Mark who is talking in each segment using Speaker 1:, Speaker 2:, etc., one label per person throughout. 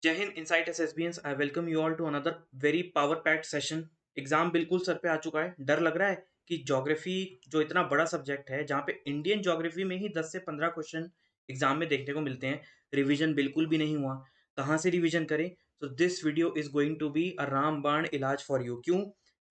Speaker 1: जय हिंद insight SSBians. I welcome you all to another very power packed session. Exam बिल्कुल सर पे आ चुका है। डर लग रहा है कि ज्योग्राफी जो इतना बड़ा सब्जेक्ट है, जहाँ पे इंडियन ज्योग्राफी में ही 10 से 15 क्वेश्चन एग्जाम में देखने को मिलते हैं, रिवीजन बिल्कुल भी नहीं हुआ। कहाँ से रिवीजन करें? तो this video is going to be a रामबाण इलाज फॉर यू। क्यों?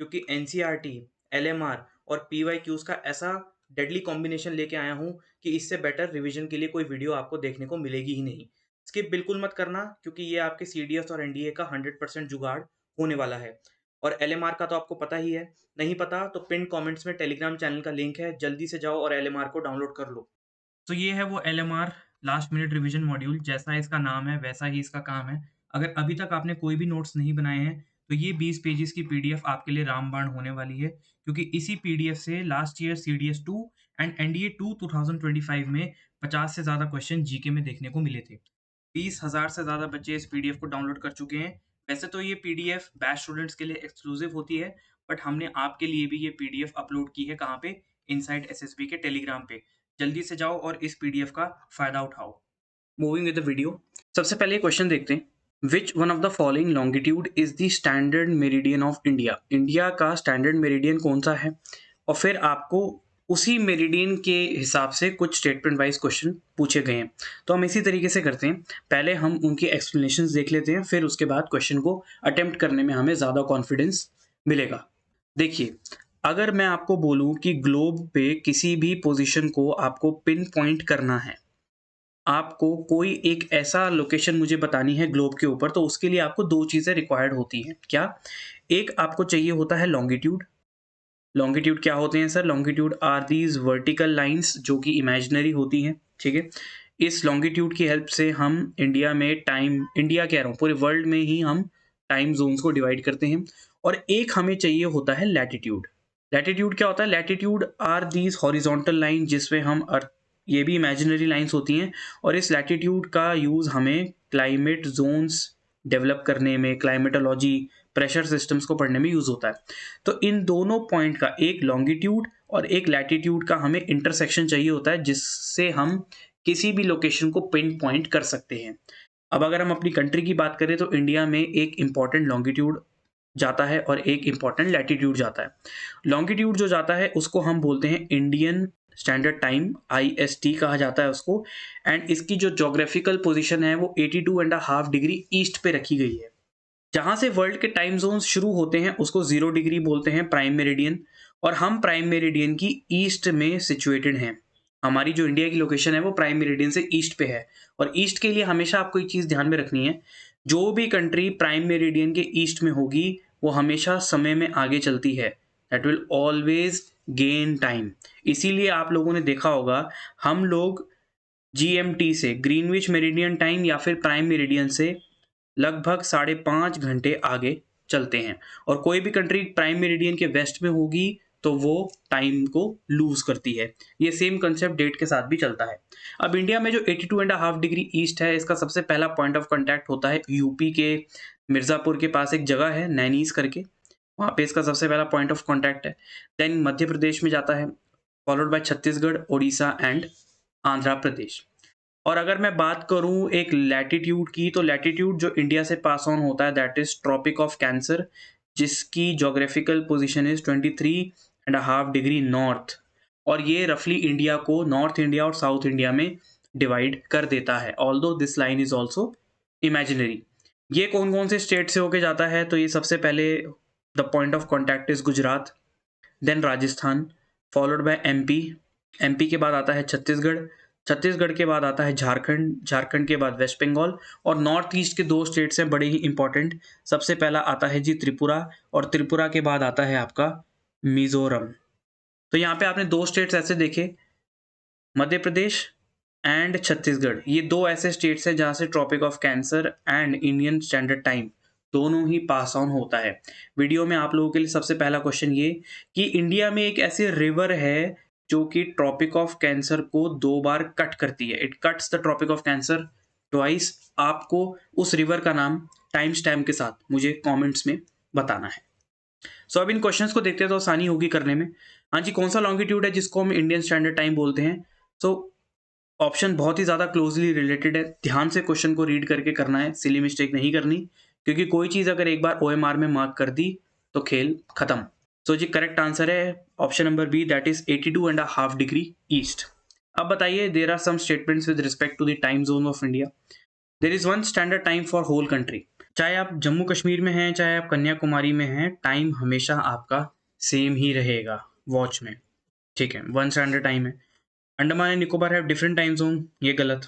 Speaker 1: क्योंकि एनसीईआरटी, एलएमआर और पीवाईक्यूज का ऐसा डेडली कॉम्बिनेशन लेके आया हूँ कि इससे बेटर रिवीजन के लिए कोई वीडियो आपको देखने को मिलेगी ही नहीं। स्किप बिल्कुल मत करना, क्योंकि ये आपके सीडीएस और एनडीए का 100% जुगाड़ होने वाला है। और एलएमआर का तो आपको पता ही है। नहीं पता तो पिन कमेंट्स में टेलीग्राम चैनल का लिंक है, जल्दी से जाओ और एलएमआर को डाउनलोड कर लो। तो ये है वो LMR last minute revision module. जैसा इसका नाम है वैसा ही इसका काम है। अगर अभी तक आपने कोई भी नोट्स नहीं बनाए हैं तो ये 20 पेजेस की पीडीएफ आपके लिए रामबाण होने वाली है, क्योंकि इसी पीडीएफ से last year CDS 2 and NDA 2 2025 में 50 से ज्यादा क्वेश्चन जीके में देखने को मिले थे। 20,000 से ज़्यादा बच्चे इस पीडीएफ को डाउनलोड कर चुके हैं। वैसे तो ये पीडीएफ बैच स्टूडेंट्स के लिए एक्सक्लूसिव होती है, बट हमने आपके लिए भी ये पीडीएफ अपलोड की है। कहाँ पे? इनसाइट एसएसबी के टेलीग्राम पे। जल्दी से जाओ और इस पीडीएफ का फायदा उठाओ। मूविंग विद द वीडियो, सबसे पहले क्वेश्चन देखते हैं। विच one of the following longitude is the standard meridian of India? India का स्टैंडर्ड मेरिडियन कौन सा है? और फिर आपको उसी मेरिडियन के हिसाब से कुछ स्टेटमेंट वाइज क्वेश्चन पूछे गए हैं। तो हम इसी तरीके से करते हैं। पहले हम उनकी एक्सप्लेनेशंस देख लेते हैं, फिर उसके बाद क्वेश्चन को अटेम्प्ट करने में हमें ज़्यादा कॉन्फिडेंस मिलेगा। देखिए, अगर मैं आपको बोलूं कि ग्लोब पे किसी भी पोजीशन को आपको पिन पॉइंट करना है, आपको कोई एक ऐसा लोकेशन मुझे बतानी है ग्लोब के ऊपर, तो उसके लिए आपको दो चीज़ें रिक्वायर्ड होती हैं। क्या? एक आपको चाहिए होता है लॉन्गिट्यूड। लॉन्गिट्यूड क्या होते हैं sir? Longitude are these vertical lines जो कि इमेजिनरी होती हैं। ठीक है। इस लॉन्गिट्यूड की हेल्प से हम इंडिया में टाइम, इंडिया कह रहा हूँ, पूरे वर्ल्ड में ही हम टाइम जोन्स को डिवाइड करते हैं। और एक हमें चाहिए होता है लैटिट्यूड। लैटिट्यूड क्या होता है? Latitude are these horizontal line जिसमें हम अर्थ, ये भी इमेजिनरी लाइंस होती हैं। और इस लैटिट्यूड का यूज हमें क्लाइमेट जोन्स डेवलप करने में, क्लाइमेटोलॉजी, प्रेशर सिस्टम्स को पढ़ने में यूज होता है। तो इन दोनों पॉइंट का, एक लॉन्गिट्यूड और एक लैटिट्यूड का, हमें इंटरसेक्शन चाहिए होता है जिससे हम किसी भी लोकेशन को पिन पॉइंट कर सकते हैं। अब अगर हम अपनी कंट्री की बात करें तो इंडिया में एक इंपॉर्टेंट लॉन्गिट्यूड जाता है और एक इंपॉर्टेंट लैटिट्यूड जाता है। लॉन्गिट्यूड जो जाता है उसको हम बोलते हैं इंडियन स्टैंडर्ड टाइम, IST कहा जाता है उसको। एंड इसकी जो जोग्राफिकल पोजीशन है वो 82.5 डिग्री ईस्ट पे रखी गई है। जहां से वर्ल्ड के टाइम जोन्स शुरू होते हैं उसको 0 डिग्री बोलते हैं, प्राइम मेरिडियन। और हम प्राइम मेरिडियन की ईस्ट में सिचुएटेड हैं। हमारी जो इंडिया की लोकेशन है वो प्राइम मेरिडियन से ईस्ट पे है। और ईस्ट के लिए हमेशा आपको एक चीज ध्यान में रखनी है, जो भी कंट्री प्राइम मेरिडियन के ईस्ट में होगी वो हमेशा समय में आगे चलती है। That will always gain time. इसीलिए आप लोगों ने देखा होगा, हम लोग GMT से, ग्रीनविच मेरिडियन टाइम या फिर प्राइम मेरिडियन से लगभग 5.5 घंटे आगे चलते हैं। और कोई भी कंट्री प्राइम मेरिडियन के वेस्ट में होगी तो वो टाइम को लूज करती है। ये सेम कंसेप्ट डेट के साथ भी चलता है। अब इंडिया में जो 82.5 डिग्री ईस्ट है, इसका सबसे पहला पॉइंट ऑफ कांटेक्ट होता है यूपी के मिर्जापुर के पास एक जगह है नैनीज करके, वहां पे इसका सबसे पहला पॉइंट ऑफ कांटेक्ट है। देन मध्य प्रदेश में जाता है, followed by Chhattisgarh, Orissa and Andhra Pradesh. और अगर मैं बात करूं एक लैटिट्यूड की, तो लैटिट्यूड जो इंडिया से पास ऑन होता है that is tropic of cancer, जिसकी geographical position is 23.5 degree north. और ये रफली इंडिया को नॉर्थ इंडिया और साउथ इंडिया में डिवाइड कर देता है, although this line is also imaginary. ये कौन कौन से स्टेट से होके जाता है? तो ये सबसे पहले the point of contact is Gujarat, then Rajasthan, followed by MP। MP के बाद आता है छत्तीसगढ़, छत्तीसगढ़ के बाद आता है झारखंड, झारखंड के बाद वेस्ट बंगाल। और नॉर्थ ईस्ट के दो स्टेट्स हैं बड़े ही इंपॉर्टेंट। सबसे पहला आता है जी त्रिपुरा, और त्रिपुरा के बाद आता है आपका मिजोरम। तो यहाँ पे आपने दो स्टेट्स ऐसे देखे, मध्य प्रदेश एंड छत्तीसगढ़। ये दो ऐसे स्टेट्स हैं जहाँ से tropic of cancer and Indian standard time दोनों ही पास ऑन होता है। वीडियो में आप लोगों के लिए सबसे पहला क्वेश्चन ये कि इंडिया में एक ऐसी रिवर है जो कि ट्रॉपिक ऑफ कैंसर को 2 बार कट करती है। It cuts the tropic of cancer twice. आपको उस रिवर का नाम टाइम स्टैम्प के साथ मुझे कमेंट्स में बताना है। सो अब इन क्वेश्चंस को देखते हैं तो आसानी होगी करने में। हाँ जी, कौन सा लॉन्गिट्यूड है जिसको हम इंडियन स्टैंडर्ड टाइम बोलते हैं? सो ऑप्शन बहुत ही ज़्यादा क्लोजली रिलेटेड है, ध्यान से क्वेश्चन को रीड करके करना है, सिली मिस्टेक नहीं करनी, क्योंकि कोई चीज़ अगर एक बार ओएमआर में मार्क कर दी तो खेल खत्म। सो जी करेक्ट आंसर है option number B, that is 82.5 degree east. अब बताइए, there are some statements with respect to the time zone of India. There is one standard time for whole country. चाहे आप जम्मू कश्मीर में हैं, चाहे आप कन्याकुमारी में हैं, टाइम हमेशा आपका सेम ही रहेगा वॉच में, ठीक है, वन स्टैंडर्ड टाइम है। Andaman and Nicobar have different time zone, ये गलत।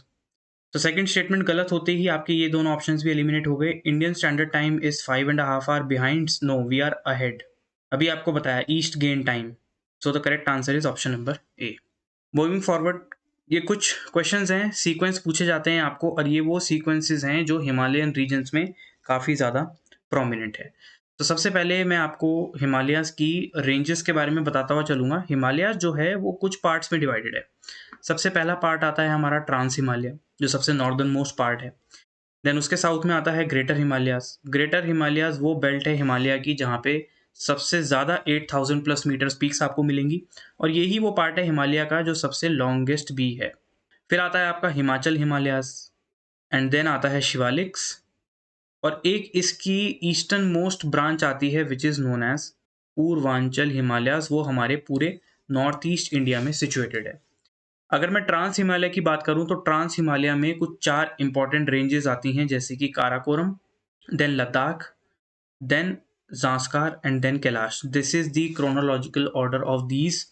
Speaker 1: तो सेकंड स्टेटमेंट गलत होते ही आपके ये दोनों ऑप्शंस भी एलिमिनेट हो गए। Indian standard time is 5.5 hour behind, no we are ahead. अभी आपको बताया east gain time, so the correct answer is option number A. Moving forward, ये कुछ क्वेश्चंस हैं, सीक्वेंस पूछे जाते हैं आपको, और ये वो सीक्वेंसेस हैं जो हिमालयन रीजन्स में काफ़ी ज़्यादा प्रोमिनेंट है। तो सबसे पहले मैं आपको हिमालयाज़ की रेंजेस के बारे में बताता हुआ चलूँगा। हिमालयाज़ जो है वो कुछ पार्ट्स में डिवाइडेड है। सबसे पहला पार्ट आता है हमारा ट्रांस हिमालय, जो सबसे नॉर्दर्न मोस्ट पार्ट है। देन उसके साउथ में आता है ग्रेटर हिमालयाज़। ग्रेटर हिमालयाज़ वो बेल्ट है हिमालय की जहाँ पे सबसे ज़्यादा 8000 प्लस मीटर्स पीक्स आपको मिलेंगी, और यही वो पार्ट है हिमालय का जो सबसे लॉन्गेस्ट भी है। फिर आता है आपका हिमाचल हिमालयाज़, एंड देन आता है शिवालिक्स, और एक इसकी ईस्टर्न मोस्ट ब्रांच आती है which is known as Purvanchal Himalayas, वो हमारे पूरे नॉर्थ ईस्ट इंडिया में सिचुएटेड है। अगर मैं ट्रांस हिमालय की बात करूं तो ट्रांस हिमालय में कुछ 4 इंपॉर्टेंट रेंजेस आती हैं, जैसे कि Karakoram, then Ladakh, then Zanskar and then Kailash. This is the chronological order of these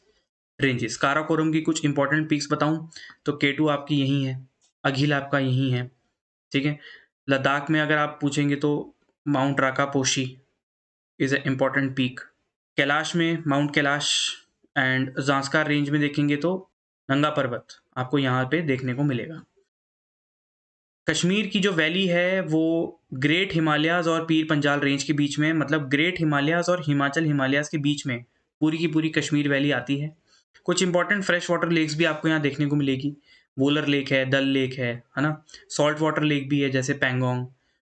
Speaker 1: ranges. Karakoram की कुछ इंपॉर्टेंट पीक्स बताऊं तो केटू आपकी यहीं है, अघिल आपका यहीं है, ठीक है। लद्दाख में अगर आप पूछेंगे तो mount Rakaposhi is a important peak. Kailash में mount Kailash, and Zanskar range में देखेंगे तो नंगा पर्वत आपको यहाँ पे देखने को मिलेगा। कश्मीर की जो वैली है वो ग्रेट हिमालयाज़ और पीर पंजाल रेंज के बीच में, मतलब ग्रेट हिमालयाज़ और हिमाचल हिमालयाज़ के बीच में पूरी की पूरी कश्मीर वैली आती है। कुछ इंपॉर्टेंट फ्रेश वाटर लेक्स भी आपको यहाँ देखने को मिलेगी। वोलर लेक है, दल लेक है ना, सॉल्ट वाटर लेक भी है जैसे Pangong.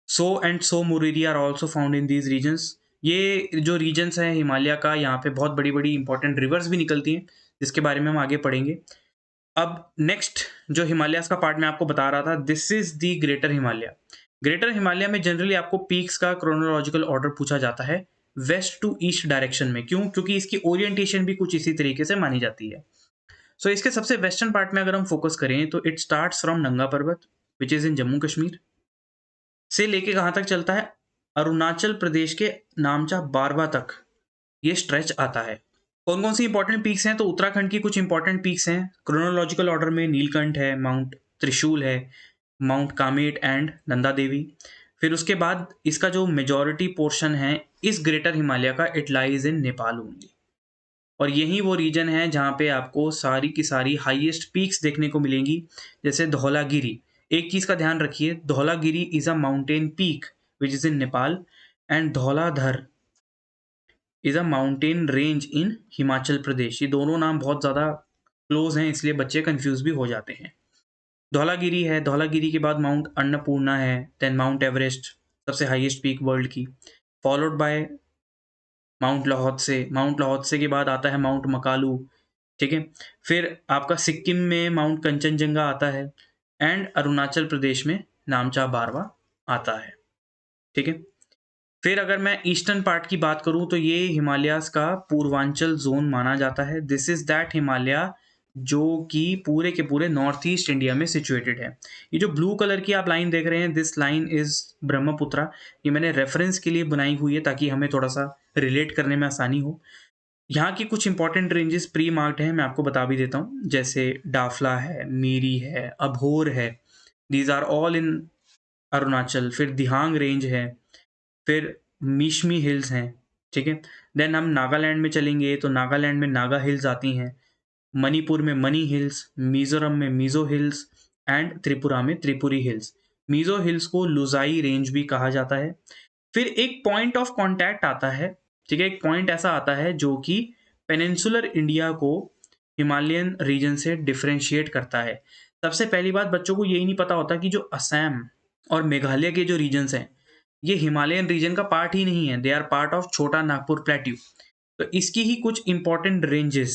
Speaker 1: Tso and Tso Moriri are also found in these regions. ये जो रीजन्स हैं हिमालय का, यहाँ पे बहुत बड़ी बड़ी इंपॉर्टेंट रिवर्स भी निकलती हैं, जिसके बारे में हम आगे पढ़ेंगे। अब नेक्स्ट जो हिमालयाज का पार्ट मैं आपको बता रहा था, this is the greater Himalaya. Greater Himalaya में जनरली आपको पीक्स का क्रोनोलॉजिकल ऑर्डर पूछा जाता है वेस्ट टू ईस्ट डायरेक्शन में। क्यों? क्योंकि इसकी ओरिएंटेशन भी कुछ इसी तरीके से मानी जाती है। सो इसके सबसे वेस्टर्न पार्ट में अगर हम फोकस करें तो इट स्टार्ट्स फ्रॉम नंगा पर्वत विच इज इन जम्मू कश्मीर, से लेके कहाँ तक चलता है, अरुणाचल प्रदेश के नामचा बारवा तक ये स्ट्रेच आता है। कौन कौन सी इंपॉर्टेंट पीक्स हैं? तो उत्तराखंड की कुछ इंपॉर्टेंट पीक्स हैं क्रोनोलॉजिकल ऑर्डर में। नीलकंठ है, माउंट त्रिशूल है, माउंट कामेट एंड नंदा देवी। फिर उसके बाद इसका जो मेजॉरिटी पोर्शन है इस ग्रेटर हिमालय का, it lies in Nepal only, और यही वो रीजन है जहाँ पे आपको सारी की सारी हाईएस्ट पीक्स देखने को मिलेंगी, जैसे धौलागिरी। एक चीज़ का ध्यान रखिए, Dhaulagiri is a mountain peak which is in Nepal, and Dhauladhar is a mountain range in Himachal Pradesh. ये दोनों नाम बहुत ज़्यादा क्लोज हैं, इसलिए बच्चे कंफ्यूज भी हो जाते हैं। धौलागिरी है, धौलागिरी के बाद माउंट अन्नपूर्णा है, देन माउंट एवरेस्ट सबसे हाईएस्ट पीक वर्ल्ड की, फॉलोड बाय माउंट लाहौत्से। माउंट लाहौत्से के बाद आता है माउंट मकालू, ठीक है। फिर आपका सिक्किम में माउंट कंचनजंगा आता है, एंड अरुणाचल प्रदेश में नामचा बारवा आता है, ठीक है। फिर अगर मैं ईस्टर्न पार्ट की बात करूं तो ये हिमालयाज का पूर्वांचल जोन माना जाता है। दिस इज दैट हिमालय जो कि पूरे के पूरे नॉर्थ ईस्ट इंडिया में सिचुएटेड है। ये जो ब्लू कलर की आप लाइन देख रहे हैं, दिस लाइन इज ब्रह्मपुत्रा। ये मैंने रेफरेंस के लिए बनाई हुई है ताकि हमें थोड़ा सा रिलेट करने में आसानी हो। यहाँ की कुछ इंपॉर्टेंट रेंजेस प्री मार्क्ड हैं, मैं आपको बता भी देता हूँ, जैसे डाफला है, मीरी है, अभोर है, these are all in Arunachal. फिर दिहांग रेंज है, फिर मीशमी हिल्स हैं, ठीक है। देन हम नागालैंड में चलेंगे तो नागालैंड में नागा हिल्स आती हैं, मणिपुर में मनी हिल्स, मिजोरम में मिजो हिल्स, एंड त्रिपुरा में त्रिपुरी हिल्स। मिजो हिल्स को लुजाई रेंज भी कहा जाता है। फिर एक पॉइंट ऑफ कांटेक्ट आता है, ठीक है, एक पॉइंट ऐसा आता है जो कि पेनिनसुलर इंडिया को हिमालयन रीजन से डिफरेंशिएट करता है। सबसे पहली बात, बच्चों को यही नहीं पता होता कि जो असम और मेघालय के जो रीजन्स हैं ये हिमालयन रीजन का पार्ट ही नहीं है, दे आर पार्ट ऑफ छोटा नागपुर प्लेट्यू। तो इसकी ही कुछ इंपॉर्टेंट रेंजेस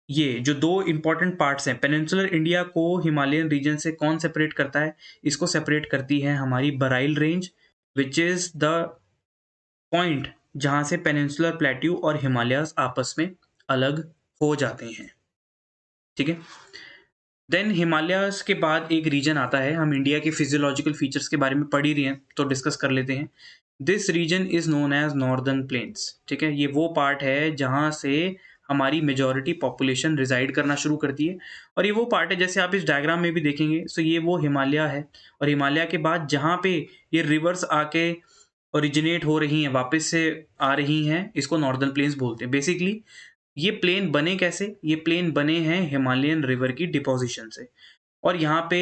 Speaker 1: ये जो दो इंपॉर्टेंट पार्ट्स हैं, पेनिनसुलर इंडिया को हिमालयन रीजन से कौन सेपरेट करता है? इसको सेपरेट करती है हमारी Barail range, which is the point जहां से पेनिनसुलर प्लेट्यू और हिमालयस आपस में अलग हो जाते हैं। ठीक है, देन हिमालयस के बाद एक रीजन आता है, हम इंडिया के फिजियोलॉजिकल फीचर्स के बारे में पढ़ ही रहे हैं तो डिस्कस कर लेते हैं। This region is known as northern plains. ठीक है, ये वो पार्ट है जहां से हमारी मेजॉरिटी पॉपुलेशन रिजाइड करना शुरू करती है, और ये वो पार्ट है, जैसे आप इस डायग्राम में भी देखेंगे, सो ये वो हिमालय है, और हिमालय के बाद जहाँ पे ये रिवर्स आके ओरिजिनेट हो रही हैं, वापस से आ रही हैं, इसको नॉर्दर्न प्लेन्स बोलते हैं। बेसिकली ये प्लेन बने कैसे? ये प्लेन बने हैं हिमालयन रिवर की डिपोजिशन से, और यहाँ पे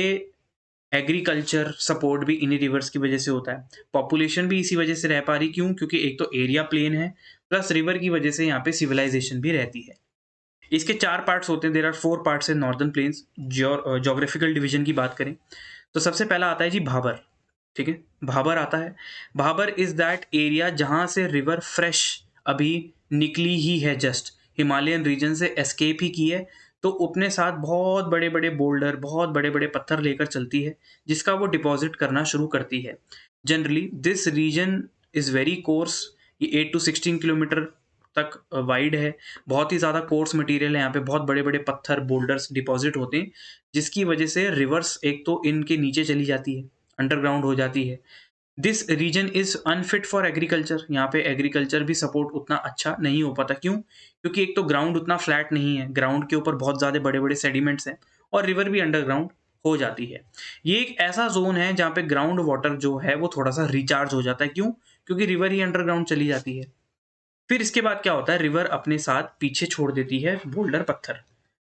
Speaker 1: एग्रीकल्चर सपोर्ट भी इन्हीं रिवर्स की वजह से होता है। पॉपुलेशन भी इसी वजह से रह पा रही, क्यों? क्योंकि एक तो एरिया प्लेन है, प्लस रिवर की वजह से यहाँ पे सिविलाइजेशन भी रहती है। इसके 4 पार्ट्स होते हैं, there are 4 parts in northern plains. Geographical division की बात करें तो सबसे पहला आता है जी भाबर। ठीक है, भाबर आता है। भाबर इज दैट एरिया जहां से रिवर फ्रेश अभी निकली ही है, जस्ट हिमालयन रीजन से एस्केप ही की है, तो अपने साथ बहुत बड़े बड़े बोल्डर, बहुत बड़े बड़े पत्थर लेकर चलती है, जिसका वो डिपॉजिट करना शुरू करती है। Generally this region is very coarse, ये 8 to 16 किलोमीटर तक वाइड है, बहुत ही ज़्यादा कोर्स मटेरियल है, यहाँ पे बहुत बड़े बड़े पत्थर बोल्डर्स डिपॉजिट होते हैं, जिसकी वजह से रिवर्स एक तो इनके नीचे चली जाती है, अंडरग्राउंड हो जाती है। This region is unfit for agriculture, यहाँ पे एग्रीकल्चर भी सपोर्ट उतना अच्छा नहीं हो पाता, क्यों? क्योंकि एक तो ग्राउंड उतना फ्लैट नहीं है, ग्राउंड के ऊपर बहुत ज़्यादा बड़े बड़े सेडिमेंट्स हैं, और रिवर भी अंडरग्राउंड हो जाती है। ये एक ऐसा जोन है जहाँ पे ग्राउंड वाटर जो है वो थोड़ा सा रिचार्ज हो जाता है, क्यों? क्योंकि रिवर ही अंडरग्राउंड चली जाती है। फिर इसके बाद क्या होता है, रिवर अपने साथ पीछे छोड़ देती है बोल्डर पत्थर।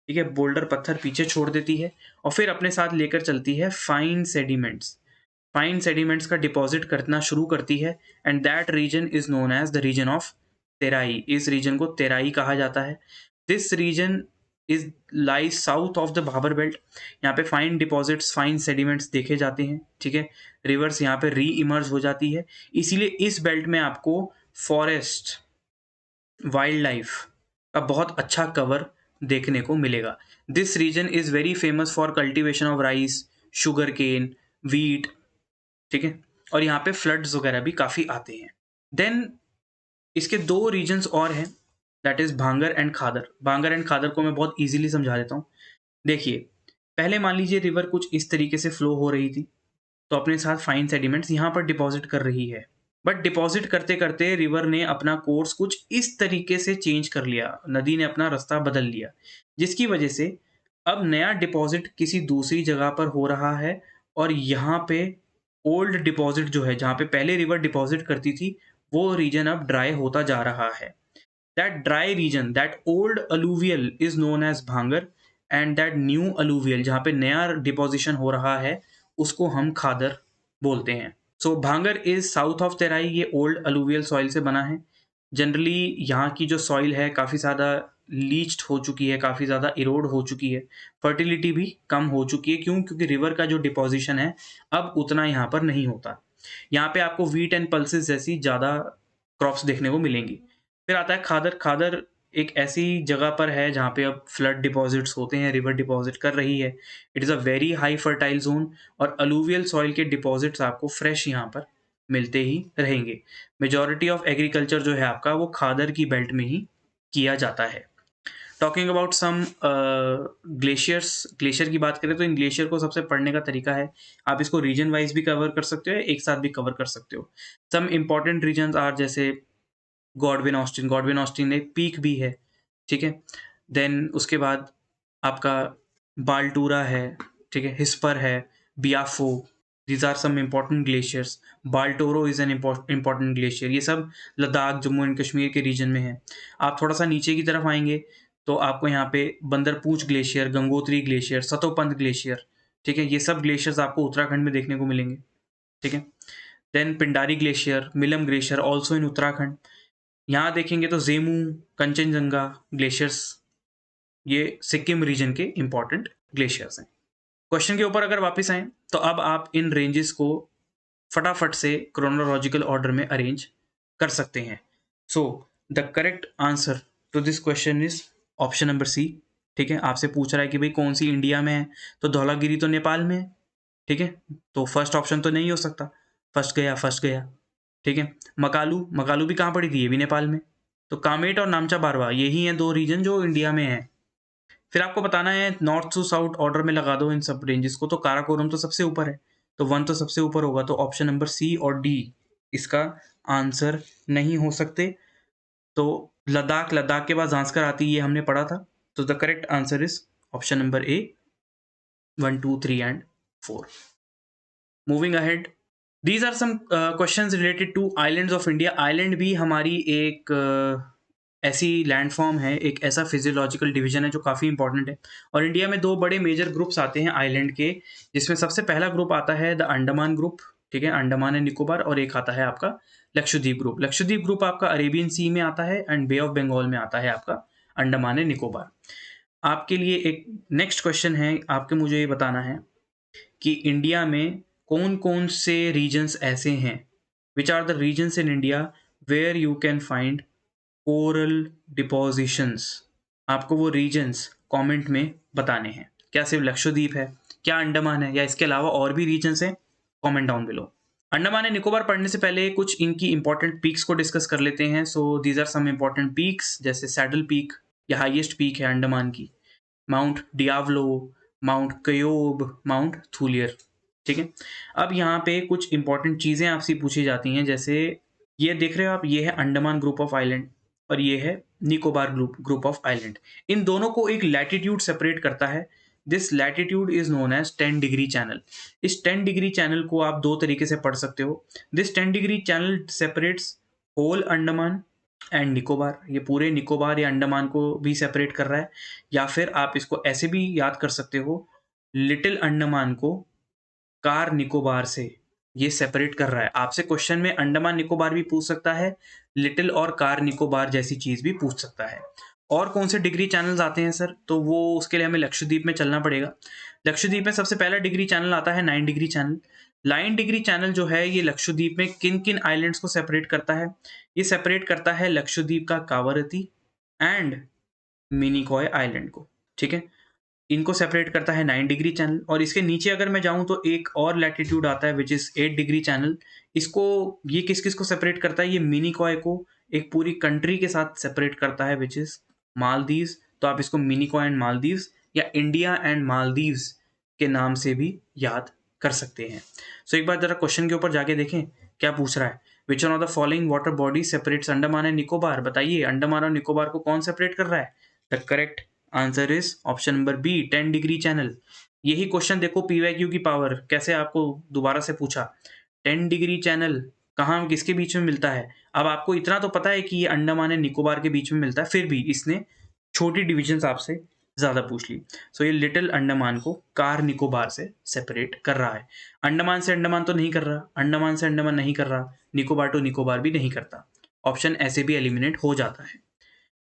Speaker 1: ठीक है, बोल्डर पत्थर पीछे छोड़ देती है, और फिर अपने साथ लेकर चलती है फाइन सेडिमेंट्स। फाइन सेडिमेंट्स का डिपॉजिट करना शुरू करती है, and that region is known as the region of Terai. इस रीजन को तेराई कहा जाता है। This region is lie south of the Bhabar belt. यहाँ पे फाइन डिपॉजिट्स, फाइन सेडिमेंट्स देखे जाते हैं। ठीक है, रिवर्स यहाँ पे री इमर्ज हो जाती है, इसीलिए इस बेल्ट में आपको फॉरेस्ट, वाइल्ड लाइफ का बहुत अच्छा कवर देखने को मिलेगा। This region is very famous for cultivation of rice, sugar cane, wheat. ठीक है, और यहाँ पे फ्लड्स वगैरह भी काफ़ी आते हैं। देन इसके 2 रीजन्स और हैं, दैट इज़ भांगर एंड खादर। भांगर एंड खादर को मैं बहुत ईजिली समझा देता हूँ। देखिए, पहले मान लीजिए रिवर कुछ इस तरीके से फ्लो हो रही थी, तो अपने साथ फाइन सेडिमेंट्स यहाँ पर डिपॉजिट कर रही है, बट डिपॉजिट करते करते रिवर ने अपना कोर्स कुछ इस तरीके से चेंज कर लिया, नदी ने अपना रास्ता बदल लिया, जिसकी वजह से अब नया डिपॉजिट किसी दूसरी जगह पर हो रहा है, और यहाँ पे ओल्ड डिपॉजिट जो है, जहाँ पे पहले रिवर डिपॉजिट करती थी, वो रीजन अब ड्राई होता जा रहा है। That dry region, that old alluvial is known as Bhangar, and that new alluvial जहाँ पे नया डिपोजिशन हो रहा है, उसको हम खादर बोलते हैं। सो भांगर इज साउथ ऑफ तेराई, ये ओल्ड अलूवियल सॉइल से बना है। जनरली यहाँ की जो सॉइल है काफ़ी ज़्यादा लीच्ड हो चुकी है, काफ़ी ज़्यादा इरोड हो चुकी है, फर्टिलिटी भी कम हो चुकी है, क्यों? क्योंकि रिवर का जो डिपोजिशन है अब उतना यहाँ पर नहीं होता। यहाँ पे आपको व्हीट एंड पल्सेस जैसी ज़्यादा क्रॉप्स देखने को मिलेंगी। फिर आता है खादर। खादर एक ऐसी जगह पर है जहाँ पे अब फ्लड डिपॉजिट्स होते हैं, रिवर डिपॉजिट कर रही है। It is a very high fertile zone, और अलूवियल सॉइल के डिपॉजिट्स आपको फ्रेश यहाँ पर मिलते ही रहेंगे। मेजॉरिटी ऑफ एग्रीकल्चर जो है आपका वो खादर की बेल्ट में ही किया जाता है। Talking about some glaciers, glacier की बात करें तो इन ग्लेशियर को सबसे पढ़ने का तरीका है, आप इसको रीजन वाइज भी कवर कर सकते हो, एक साथ भी कवर कर सकते हो। सम इंपॉर्टेंट रीजन आर जैसे गॉडविन ऑस्टिन, गॉडविन ऑस्टिन एक पीक भी है। ठीक है, देन उसके बाद आपका बाल्टूरा है, ठीक है, हिस्पर है, Biafo, these are some important glaciers. Baltoro is an important glacier. ये सब लद्दाख, जम्मू एंड कश्मीर के रीजन में है। आप थोड़ा सा नीचे की तरफ आएंगे तो आपको यहाँ पे Bandarpunch glacier, Gangotri glacier, Satopanth glacier, ठीक है, ये सब ग्लेशियर्स आपको उत्तराखंड में देखने को मिलेंगे। ठीक है, then Pindari glacier, Milam glacier also in Uttarakhand. यहाँ देखेंगे तो जेमू, कंचनजंगा ग्लेशियर्स, ये सिक्किम रीजन के इंपॉर्टेंट ग्लेशियर्स हैं। क्वेश्चन के ऊपर अगर वापस आए तो अब आप इन रेंजेस को फटाफट से क्रोनोलॉजिकल ऑर्डर में अरेंज कर सकते हैं। So the correct answer to this question is option number C, ठीक है, आपसे पूछ रहा है कि भाई कौन सी इंडिया में है, तो धौलागिरी तो नेपाल में है, ठीक है, तो फर्स्ट ऑप्शन तो नहीं हो सकता, फर्स्ट गया, ठीक है। मकालू, मकालू भी कहाँ पड़ी थी, ये भी नेपाल में। तो कामेट और नामचा बारवा यही हैं 2 रीजन जो इंडिया में है। फिर आपको बताना है नॉर्थ टू साउथ ऑर्डर में लगा दो इन सब रेंजेस को, तो काराकोरम तो सबसे ऊपर है, तो 1 तो सबसे ऊपर होगा, तो ऑप्शन नंबर सी और डी इसका आंसर नहीं हो सकते। तो लद्दाख, लद्दाख के बाद ज़ांस्कर आती है, ये हमने पढ़ा था। तो the correct answer is option number A 1, 2, 3 and 4। Moving ahead, these are some questions related to islands of India. Island भी हमारी एक ऐसी लैंडफॉर्म है, एक ऐसा फिजियोलॉजिकल डिवीजन है जो काफ़ी इंपॉर्टेंट है। और इंडिया में 2 बड़े मेजर ग्रुप्स आते हैं आइलैंड के, जिसमें सबसे पहला ग्रुप आता है द अंडमान ग्रुप, ठीक है, अंडमान एंड निकोबार, और एक आता है आपका लक्षद्वीप ग्रुप। लक्षद्वीप ग्रुप आपका अरेबियन सी में आता है एंड बे ऑफ बंगाल में आता है आपका अंडमान एंड निकोबार। आपके लिए एक नेक्स्ट क्वेश्चन है, आपके मुझे ये बताना है कि इंडिया में कौन कौन से रीजन्स ऐसे हैं, which are the regions in India where you can find coral depositions. आपको वो रीजन्स कमेंट में बताने हैं। क्या सिर्फ लक्षद्वीप है, क्या अंडमान है, या इसके अलावा और भी रीजन्स हैं? Comment down below. Andaman and Nicobar पढ़ने से पहले कुछ इनकी इंपॉर्टेंट पीक्स को डिस्कस कर लेते हैं। So these are some important peaks, जैसे सैडल पीक, या हाईएस्ट पीक है अंडमान की, mount Diavolo, mount Koyob, mount Thuillier, ठीक है। अब यहाँ पे कुछ इंपॉर्टेंट चीज़ें आपसे पूछी जाती हैं, जैसे ये देख रहे हो आप, ये है अंडमान ग्रुप ऑफ आइलैंड और ये है निकोबार ग्रुप ऑफ आइलैंड। इन दोनों को एक लैटिट्यूड सेपरेट करता है। This latitude is known as 10 degree channel. इस 10 डिग्री चैनल को आप 2 तरीके से पढ़ सकते हो। This 10 degree channel separates whole Andaman and Nicobar, ये पूरे निकोबार या अंडमान को भी सेपरेट कर रहा है। या फिर आप इसको ऐसे भी याद कर सकते हो, लिटिल अंडमान को कार निकोबार से ये सेपरेट कर रहा है। आपसे क्वेश्चन में अंडमान निकोबार भी पूछ सकता है, लिटिल और कार निकोबार जैसी चीज भी पूछ सकता है। और कौन से डिग्री चैनल्स आते हैं सर, तो वो उसके लिए हमें लक्षद्वीप में चलना पड़ेगा। लक्षद्वीप में सबसे पहला डिग्री चैनल आता है 9 डिग्री चैनल। 9 डिग्री चैनल जो है ये लक्षद्वीप में किन किन आइलैंड्स को सेपरेट करता है? ये सेपरेट करता है लक्षद्वीप का कावरती एंड मिनिकॉय आइलैंड को, ठीक है। इनको सेपरेट करता है 9 डिग्री चैनल। और इसके नीचे अगर मैं जाऊं तो एक और लैटिट्यूड आता है विच इज 8 डिग्री चैनल। इसको, ये किस किस को सेपरेट करता है? ये मिनिकॉय को एक पूरी कंट्री के साथ सेपरेट करता है विच इज मालदीव्स। तो आप इसको मिनिकॉय एंड मालदीव्स या इंडिया एंड मालदीव्स के नाम से भी याद कर सकते हैं। सो एक बार जरा क्वेश्चन के ऊपर जाके देखें क्या पूछ रहा है। विच one of the following water body separates Andaman and Nicobar? बताइए अंडमान और निकोबार को कौन सेपरेट कर रहा है? The correct answer is option number B 10 degree channel. यही क्वेश्चन देखो पीवाईक्यू की पावर कैसे आपको दोबारा से पूछा। 10 डिग्री चैनल कहाँ किसके बीच में मिलता है? अब आपको इतना तो पता है कि ये अंडमान एंड निकोबार के बीच में मिलता है, फिर भी इसने छोटी डिविजन आपसे ज्यादा पूछ ली। सो ये लिटिल अंडमान को कार निकोबार से सेपरेट कर रहा है। अंडमान से अंडमान तो नहीं कर रहा, अंडमान से अंडमान नहीं कर रहा, निकोबार टू निकोबार भी नहीं करता। ऑप्शन ऐसे भी एलिमिनेट हो जाता है।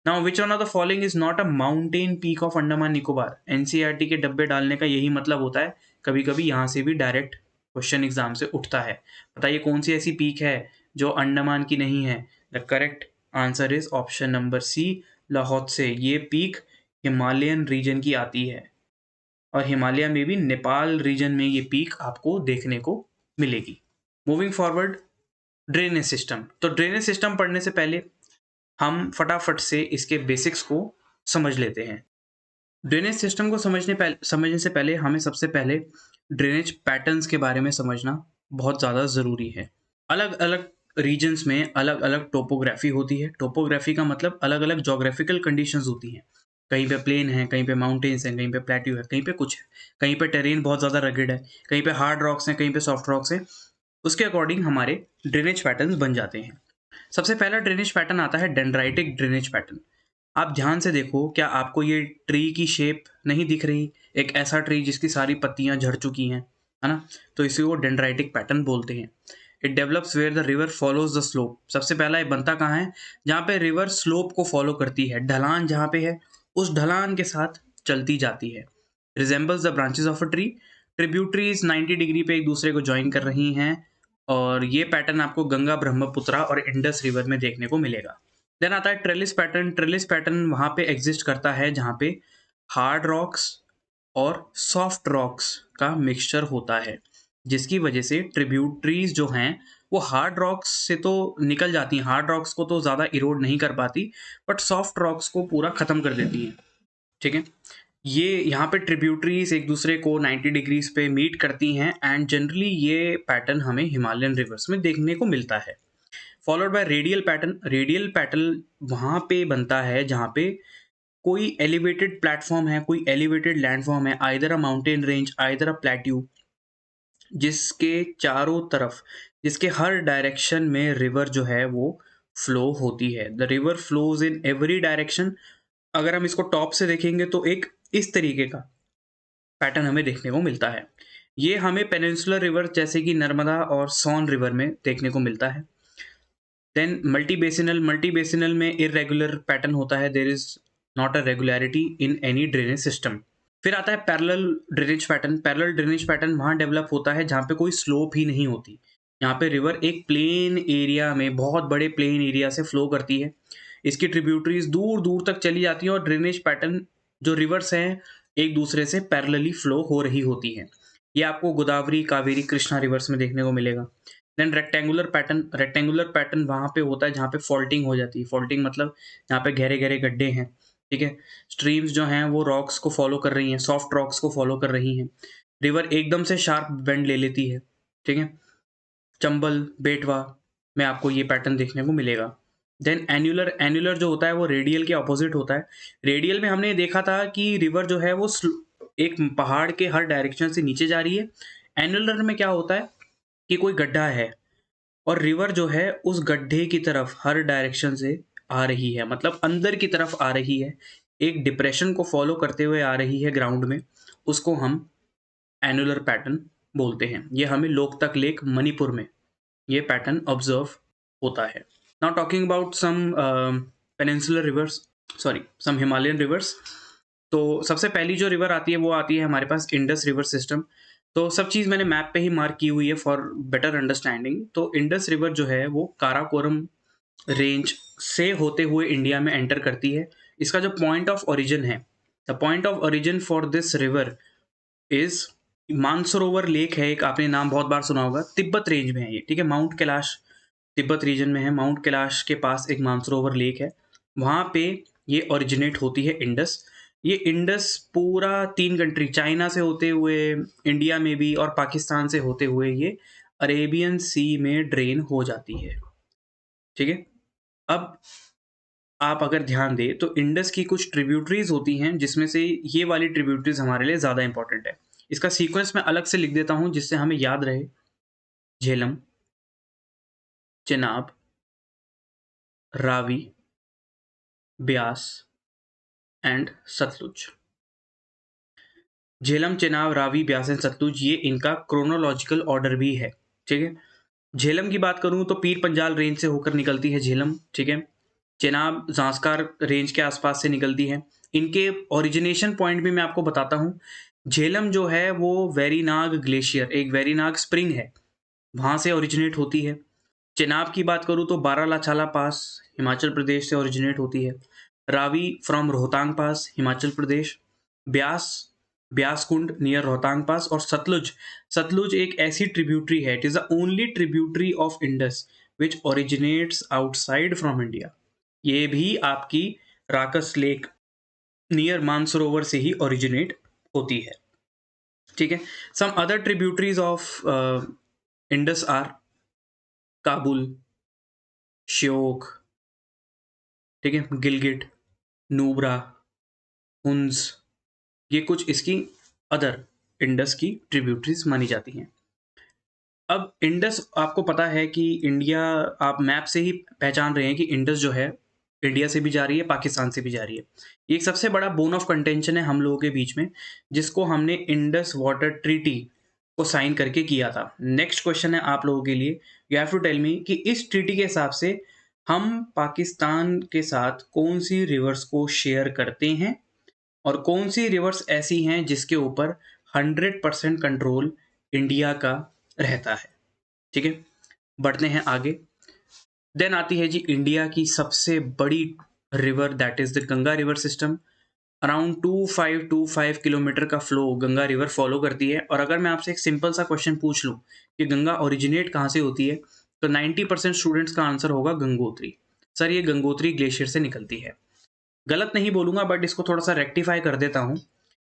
Speaker 1: Now which one of the following is not a mountain peak of Andaman Nicobar? NCERT के डब्बे डालने का यही मतलब होता है, कभी कभी यहाँ से भी डायरेक्ट क्वेश्चन एग्जाम से उठता है। बताइए कौन सी ऐसी पीक है जो अंडमान की नहीं है? The correct answer is option number C Lhotse. ये पीक हिमालयन रीजन की आती है और हिमालय में भी नेपाल रीजन में ये पीक आपको देखने को मिलेगी। Moving forward, drainage system. तो ड्रेनेज सिस्टम पढ़ने से पहले हम फटाफट से इसके बेसिक्स को समझ लेते हैं। ड्रेनेज सिस्टम को समझने से पहले हमें सबसे पहले ड्रेनेज पैटर्न्स के बारे में समझना बहुत ज़्यादा ज़रूरी है। अलग अलग रीजन्स में अलग अलग टोपोग्राफी होती है। टोपोग्राफी का मतलब अलग अलग जोग्राफिकल कंडीशंस होती हैं। कहीं पे प्लेन है, कहीं पे माउंटेन्स हैं, कहीं पे प्लेट्यू है, कहीं पे कुछ है, कहीं पे टेरेन बहुत ज़्यादा रगेड है, कहीं पे हार्ड रॉक्स हैं, कहीं पे सॉफ्ट रॉक्स हैं। उसके अकॉर्डिंग हमारे ड्रेनेज पैटर्न्स बन जाते हैं। सबसे पहला ड्रेनेज पैटर्न आता है डेंड्राइटिक ड्रेनेज पैटर्न। आप ध्यान से देखो, क्या आपको ये ट्री की शेप नहीं दिख रही? एक ऐसा ट्री जिसकी सारी पत्तियां झड़ चुकी हैं, है ना, तो इसे वो डेंड्राइटिक पैटर्न बोलते हैं। It develops where the river follows the slope. सबसे पहला ये बनता कहाँ है? जहाँ पे रिवर स्लोप को फॉलो करती है, ढलान जहाँ पे है उस ढलान के साथ चलती जाती है। Resembles the branches of a tree. Tributaries 90 degree पे एक दूसरे को ज्वाइन कर रही हैं और ये पैटर्न आपको गंगा, ब्रह्मपुत्रा और इंडस रिवर में देखने को मिलेगा। देन आता है ट्रेलिस पैटर्न। ट्रेलिस पैटर्न वहाँ पे एग्जिस्ट करता है जहाँ पे हार्ड रॉक्स और सॉफ्ट रॉक्स का मिक्सचर होता है, जिसकी वजह से ट्रिब्यूटरीज जो हैं वो हार्ड रॉक्स से तो निकल जाती हैं, हार्ड रॉक्स को तो ज़्यादा इरोड नहीं कर पाती, बट सॉफ्ट रॉक्स को पूरा ख़त्म कर देती हैं। ठीक है, ये यहाँ पे ट्रिब्यूटरीज एक दूसरे को 90 डिग्रीज पे मीट करती हैं एंड जनरली ये पैटर्न हमें हिमालयन रिवर्स में देखने को मिलता है। Followed bye radial pattern. Radial pattern वहाँ पे बनता है जहाँ पे कोई एलिवेटेड प्लेटफॉर्म है, कोई एलिवेटेड लैंडफॉर्म है, आइदर अ माउंटेन रेंज, आइदर अ प्लेट्यू, जिसके चारों तरफ, जिसके हर डायरेक्शन में रिवर जो है वो फ्लो होती है। The river flows in every direction. अगर हम इसको टॉप से देखेंगे तो एक इस तरीके का पैटर्न हमें देखने को मिलता है। ये हमें पेनिनसुलर रिवर जैसे कि नर्मदा और सोन रिवर में देखने को मिलता है। देन मल्टी बेसिनल में इरेगुलर पैटर्न होता है, there is not a regularity in any drainage system. फिर आता है parallel drainage pattern. Parallel drainage pattern वहाँ डेवलप होता है जहाँ पे कोई स्लोप ही नहीं होती, यहाँ पे रिवर एक प्लेन एरिया में, बहुत बड़े प्लेन एरिया से फ्लो करती है, इसकी ट्रिब्यूटरीज दूर दूर तक चली जाती हैं और ड्रेनेज पैटर्न जो रिवर्स हैं एक दूसरे से पैरेलली फ्लो हो रही होती हैं। ये आपको गोदावरी, कावेरी, कृष्णा रिवर्स में देखने को मिलेगा। देन रेक्टेंगुलर पैटर्न वहाँ पे होता है जहाँ पे फॉल्टिंग हो जाती है। फॉल्टिंग मतलब जहाँ पे गहरे गहरे गड्ढे हैं। ठीक है, स्ट्रीम्स जो हैं वो रॉक्स को फॉलो कर रही हैं, सॉफ्ट रॉक्स को फॉलो कर रही हैं। रिवर एकदम से शार्प बेंड ले लेती है। ठीक है, चंबल, बेटवा में आपको ये पैटर्न देखने को मिलेगा। देन एन्युलर जो होता है वो रेडियल के ऑपोजिट होता है। रेडियल में हमने देखा था कि रिवर जो है वो एक पहाड़ के हर डायरेक्शन से नीचे जा रही है। एन्युलर में क्या होता है कि कोई गड्ढा है और रिवर जो है उस गड्ढे की तरफ हर डायरेक्शन से आ रही है, मतलब अंदर की तरफ आ रही है, एक डिप्रेशन को फॉलो करते हुए आ रही है ग्राउंड में, उसको हम एनुलर पैटर्न बोलते हैं। ये हमें लोकतक लेक मणिपुर में ये पैटर्न ऑब्जर्व होता है। Now talking about some peninsular rivers, sorry some Himalayan rivers. तो सबसे पहली जो रिवर आती है वो आती है हमारे पास इंडस रिवर सिस्टम। तो सब चीज़ मैंने मैप पे ही मार्क की हुई है फॉर बेटर अंडरस्टैंडिंग। तो इंडस रिवर जो है वो काराकोरम रेंज से होते हुए इंडिया में एंटर करती है। इसका जो पॉइंट ऑफ ओरिजिन है, the point of origin for this river is Mansarovar lake है एक, आपने नाम बहुत बार सुना होगा, तिब्बत रेंज में है ये। ठीक है, माउंट कैलाश तिब्बत रीजन में है। माउंट कैलाश के पास एक मानसरोवर लेक है, वहाँ पे ये ओरिजिनेट होती है इंडस। ये इंडस पूरा 3 कंट्री, चाइना से होते हुए, इंडिया में भी और पाकिस्तान से होते हुए ये अरेबियन सी में ड्रेन हो जाती है। ठीक है, अब आप अगर ध्यान दें तो इंडस की कुछ ट्रिब्यूटरीज होती हैं जिसमें से ये वाली ट्रिब्यूटरीज हमारे लिए ज़्यादा इंपॉर्टेंट है। इसका सीक्वेंस मैं अलग से लिख देता हूँ जिससे हमें याद रहे। झेलम, चेनाब, रावी, ब्यास एंड सतलुज। झेलम, चेनाब, रावी, ब्यास एंड सतलुज, ये इनका क्रोनोलॉजिकल ऑर्डर भी है। ठीक है, झेलम की बात करूं तो पीर पंजाल रेंज से होकर निकलती है झेलम। ठीक है, चेनाब जांस्कार रेंज के आसपास से निकलती है। इनके ओरिजिनेशन पॉइंट भी मैं आपको बताता हूँ। झेलम जो है वो वेरीनाग ग्लेशियर, एक वेरीनाग स्प्रिंग है, वहाँ से ओरिजिनेट होती है। चेनाब की बात करूँ तो बारालाचाला पास हिमाचल प्रदेश से ओरिजिनेट होती है। Ravi from Rohtang pass Himachal Pradesh. Beas, Beas Kund near Rohtang pass. और सतलुज, सतलुज एक ऐसी ट्रिब्यूटरी है, it is the only tributary of Indus which originates outside from India. ये भी आपकी राकस लेक नियर मानसरोवर से ही ओरिजिनेट होती है। ठीक है, some other tributaries of Indus are Kabul, Shyok, ठीक है, गिलगिट, नूब्रा, हुंस, ये कुछ इसकी अदर इंडस की ट्रिब्यूटरीज मानी जाती हैं। अब इंडस आपको पता है कि इंडिया, आप मैप से ही पहचान रहे हैं कि इंडस जो है इंडिया से भी जा रही है, पाकिस्तान से भी जा रही है। ये एक सबसे बड़ा बोन ऑफ कंटेंशन है हम लोगों के बीच में, जिसको हमने इंडस वाटर ट्रीटी को साइन करके किया था। नेक्स्ट क्वेश्चन है आप लोगों के लिए, you have to tell me कि इस ट्रीटी के हिसाब से हम पाकिस्तान के साथ कौन सी रिवर्स को शेयर करते हैं और कौन सी रिवर्स ऐसी हैं जिसके ऊपर 100% कंट्रोल इंडिया का रहता है। ठीक है, बढ़ते हैं आगे। देन आती है जी इंडिया की सबसे बड़ी river, that is the Ganga river system. Around 2525 kilometre का फ्लो गंगा रिवर फॉलो करती है। और अगर मैं आपसे एक सिंपल सा क्वेश्चन पूछ लूँ कि गंगा ओरिजिनेट कहाँ से होती है, तो 90% स्टूडेंट्स का आंसर होगा गंगोत्री। सर ये गंगोत्री ग्लेशियर से निकलती है। गलत नहीं बोलूंगा बट इसको थोड़ा सा रेक्टिफाई कर देता हूँ।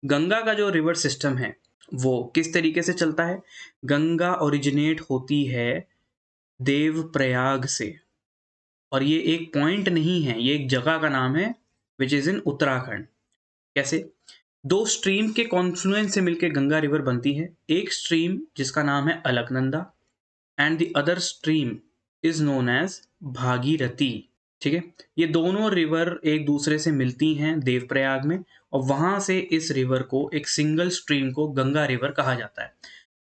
Speaker 1: गंगा का जो रिवर सिस्टम है वो किस तरीके से चलता है? गंगा ओरिजिनेट होती है देवप्रयाग से, और ये एक पॉइंट नहीं है, ये एक जगह का नाम है विच इज इन उत्तराखंड। कैसे? दो स्ट्रीम के कॉन्फ्लुएंस से मिलकर गंगा रिवर बनती है। एक स्ट्रीम जिसका नाम है Alaknanda and the other stream is known as Bhagirathi. ठीक है, ये दोनों रिवर एक दूसरे से मिलती हैं देवप्रयाग में, और वहां से इस रिवर को, एक सिंगल स्ट्रीम को, गंगा रिवर कहा जाता है।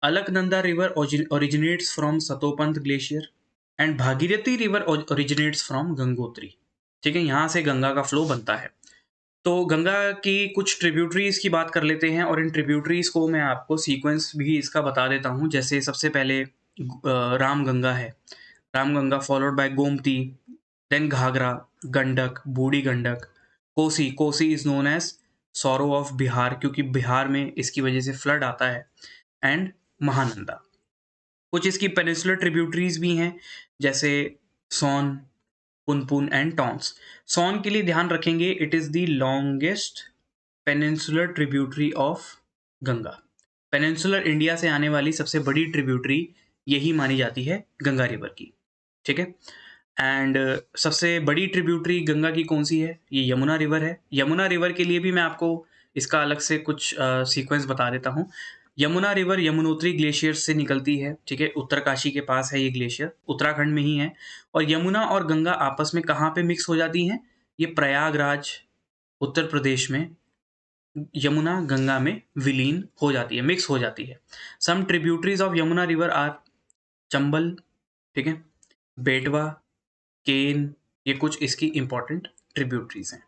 Speaker 1: Alaknanda river originates from Satopanth glacier and Bhagirathi river originates from Gangotri. ठीक है, यहां से गंगा का फ्लो बनता है। तो गंगा की कुछ ट्रिब्यूटरीज की बात कर लेते हैं, और इन ट्रिब्यूटरीज को मैं आपको सीक्वेंस भी इसका बता देता हूँ। जैसे सबसे पहले राम गंगा है, Ram Ganga followed by Gomti, then Ghaghara, Gandak, Budhi Gandak, Kosi. Kosi is known as sorrow of Bihar क्योंकि बिहार में इसकी वजह से फ्लड आता है, एंड महानंदा। कुछ इसकी पेनिसुलर ट्रिब्यूटरीज भी हैं जैसे सोन, पुनपुन एंड टॉन्स। सोन के लिए ध्यान रखेंगे, it is the longest peninsular tributary of Ganga. Peninsular India से आने वाली सबसे बड़ी ट्रिब्यूटरी यही मानी जाती है गंगा रिवर की। ठीक है, एंड सबसे बड़ी ट्रिब्यूटरी गंगा की कौन सी है? ये यमुना रिवर है। यमुना रिवर के लिए भी मैं आपको इसका अलग से कुछ सीक्वेंस बता देता हूँ। यमुना रिवर यमुनोत्री ग्लेशियर से निकलती है। ठीक है, उत्तरकाशी के पास है ये ग्लेशियर, उत्तराखंड में ही है। और यमुना और गंगा आपस में कहाँ पे मिक्स हो जाती हैं? ये प्रयागराज उत्तर प्रदेश में यमुना गंगा में विलीन हो जाती है, मिक्स हो जाती है। Some tributaries of Yamuna river are Chambal, ठीक है, बेटवा, केन, ये कुछ इसकी इंपॉर्टेंट ट्रिब्यूटरीज हैं।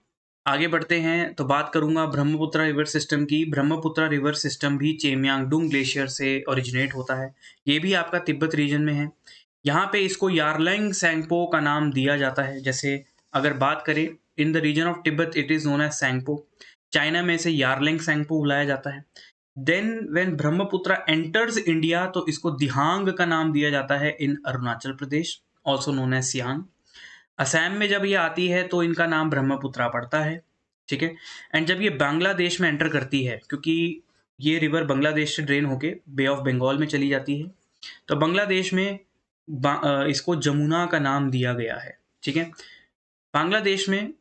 Speaker 1: आगे बढ़ते हैं तो बात करूंगा ब्रह्मपुत्र रिवर सिस्टम की। ब्रह्मपुत्र रिवर सिस्टम भी चेमयांगडुंग ग्लेशियर से ओरिजिनेट होता है। ये भी आपका तिब्बत रीजन में है। यहाँ पे इसको यारलैंग सैंगपो का नाम दिया जाता है। जैसे अगर बात करें in the region of Tibet it is known as Tsangpo, China में इसे यारलैंग सैंगपो बुलाया जाता है। Then when Brahmaputra enters India तो इसको दिहांग का नाम दिया जाता है in Arunachal Pradesh, also known as Siang. Assam में जब ये आती है तो इनका नाम ब्रह्मपुत्रा पड़ता है। ठीक है, एंड जब ये बांग्लादेश में एंटर करती है, क्योंकि ये रिवर बांग्लादेश से ड्रेन होके बे ऑफ बंगाल में चली जाती है, तो बांग्लादेश में इसको जमुना का नाम दिया गया है। ठीक है, बांग्लादेश में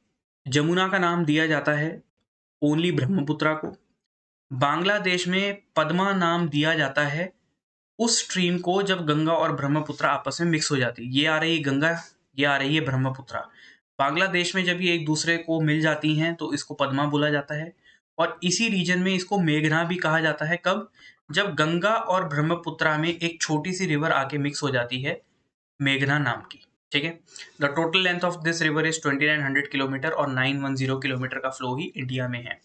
Speaker 1: जमुना का नाम दिया जाता है ओनली ब्रह्मपुत्रा को। बांग्लादेश में पद्मा नाम दिया जाता है उस स्ट्रीम को जब गंगा और ब्रह्मपुत्र आपस में मिक्स हो जाती है। ये आ रही है गंगा, ये आ रही है ब्रह्मपुत्र। बांग्लादेश में जब ये एक दूसरे को मिल जाती हैं तो इसको पद्मा बोला जाता है। और इसी रीजन में इसको मेघना भी कहा जाता है। कब? जब गंगा और ब्रह्मपुत्र में एक छोटी सी रिवर आके मिक्स हो जाती है मेघना नाम की। ठीक है, the total length of this river is 2900 kilometre और 910 किलोमीटर का फ्लो ही इंडिया में है।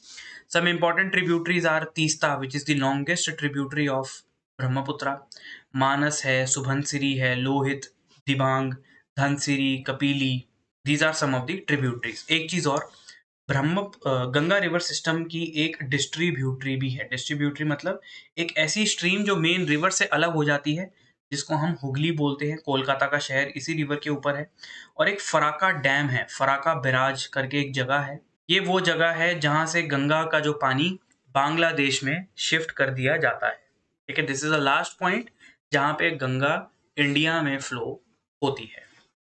Speaker 1: Some important tributaries are Teesta which is the longest tributary of Brahmaputra, Manas है, सुबनसिरी है, Lohit, Dibang, Dhansiri, Kopili, these are some of the tributaries. एक चीज और, गंगा रिवर सिस्टम की एक डिस्ट्रीब्यूटरी भी है। डिस्ट्रीब्यूटरी मतलब एक ऐसी स्ट्रीम जो मेन रिवर से अलग हो जाती है, जिसको हम हुगली बोलते हैं। कोलकाता का शहर इसी रिवर के ऊपर है। और एक फराका डैम है, फराका बैराज करके एक जगह है। ये वो जगह है जहां से गंगा का जो पानी बांग्लादेश में शिफ्ट कर दिया जाता है। ठीक है, this is the last point जहां पे गंगा इंडिया में फ्लो होती है।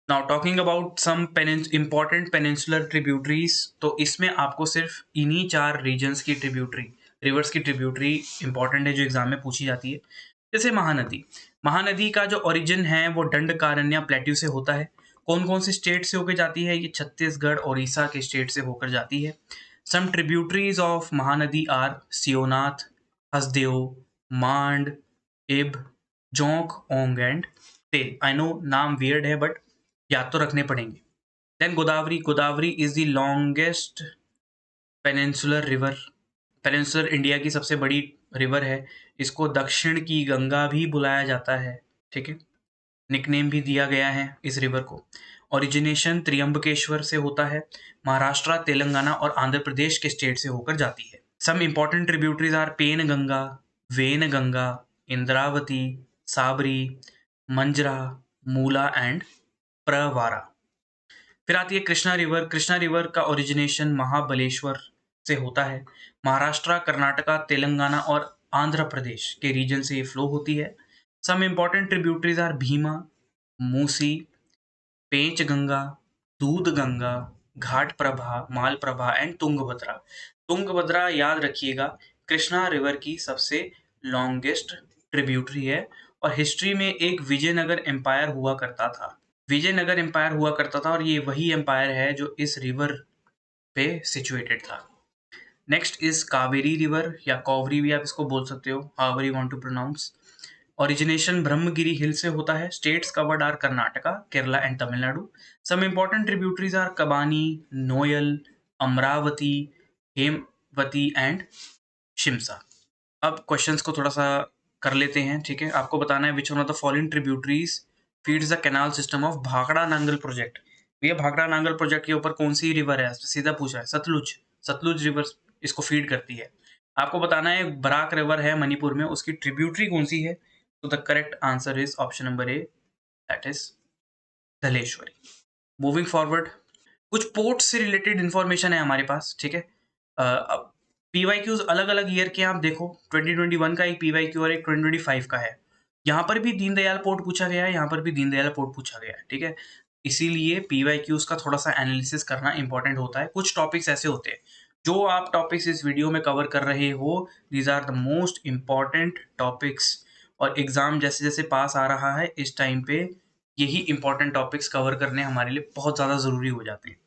Speaker 1: Now talking about some important peninsular tributaries, तो इसमें आपको सिर्फ इन्हीं 4 रीजन्स की ट्रिब्यूटरी, रिवर्स की ट्रिब्यूटरी इंपॉर्टेंट है जो एग्जाम में पूछी जाती है। जैसे महानदी, महानदी का जो ओरिजिन है वो दंडकारण्य प्लेट्यू से होता है। कौन कौन से स्टेट से होकर जाती है? ये छत्तीसगढ़, ओडिशा के स्टेट से होकर जाती है। Some tributaries of Mahanadi are Seonath, Hasdeo, Mand, Ib, Jonk, Ong and Tel. I know नाम वियर्ड है बट याद तो रखने पड़ेंगे। Then Godavari, Godavari is the longest peninsular river, peninsular India की सबसे बड़ी रिवर है। इसको दक्षिण की गंगा भी बुलाया जाता है। ठीक है, निकनेम भी दिया गया है इस रिवर को। ओरिजिनेशन त्रियंबकेश्वर से होता है। महाराष्ट्र, तेलंगाना और आंध्र प्रदेश के स्टेट से होकर जाती है। Some important tributaries are Penganga, Wainganga, Indravati, Sabari, Manjra, Mula and Pravara. फिर आती है कृष्णा रिवर। कृष्णा रिवर का ओरिजिनेशन महाबलेश्वर से होता है। महाराष्ट्र, कर्नाटका, तेलंगाना और आंध्र प्रदेश के रीजन से ये फ्लो होती है। Some important tributaries are Bhima, Musi, Panchganga, Dudhganga, Ghataprabha, Malaprabha and Tungabhadra. Tungabhadra याद रखिएगा कृष्णा रिवर की सबसे लॉन्गेस्ट ट्रिब्यूटरी है और हिस्ट्री में एक विजयनगर एम्पायर हुआ करता था। विजयनगर एम्पायर हुआ करता था और ये वही एम्पायर है जो इस रिवर पे सिचुएटेड था। नेक्स्ट इज कावेरी रिवर या कॉवरी भी आप इसको बोल सकते हो, however you want to pronounce. Origination Brahmagiri hill से होता है। States covered are Karnataka, Kerala and Tamil Nadu. Some important tributaries are Kabini, Noyyal, Amaravati, Hemavati and Shimsha. अब क्वेश्चंस को थोड़ा सा कर लेते हैं, ठीक है। आपको बताना है विच one of the following tributaries feeds the canal system of Bhakra Nangal project. भैया भाखड़ा नांगल प्रोजेक्ट के ऊपर कौन सी रिवर है, सीधा पूछा है। सतलुज। सतलुज रिवर इसको फीड करती है। आपको बताना है बराक रिवर है मणिपुर में, उसकी ट्रिब्यूटरी कौन सी है। तो the correct answer is option number A, that is Dhaleshwari. Moving forward, कुछ पोर्ट से रिलेटेड इंफॉर्मेशन है हमारे पास, ठीक है। अब पीवाईक्यूज अलग अलग ईयर के आप देखो, 2021 का एक पीवाईक्यू और एक 2025 का है। यहाँ पर भी दीनदयाल पोर्ट पूछा गया है, यहाँ पर भी दीनदयाल पोर्ट पूछा गया है, ठीक है। इसीलिए पीवाईक्यूज का थोड़ा सा एनालिसिस करना इंपॉर्टेंट होता है। कुछ टॉपिक्स ऐसे होते हैं जो आप टॉपिक्स इस वीडियो में कवर कर रहे हो, these are the most important topics, और एग्जाम जैसे जैसे पास आ रहा है इस टाइम पे यही इंपॉर्टेंट टॉपिक्स कवर करने हमारे लिए बहुत ज़्यादा ज़रूरी हो जाते हैं।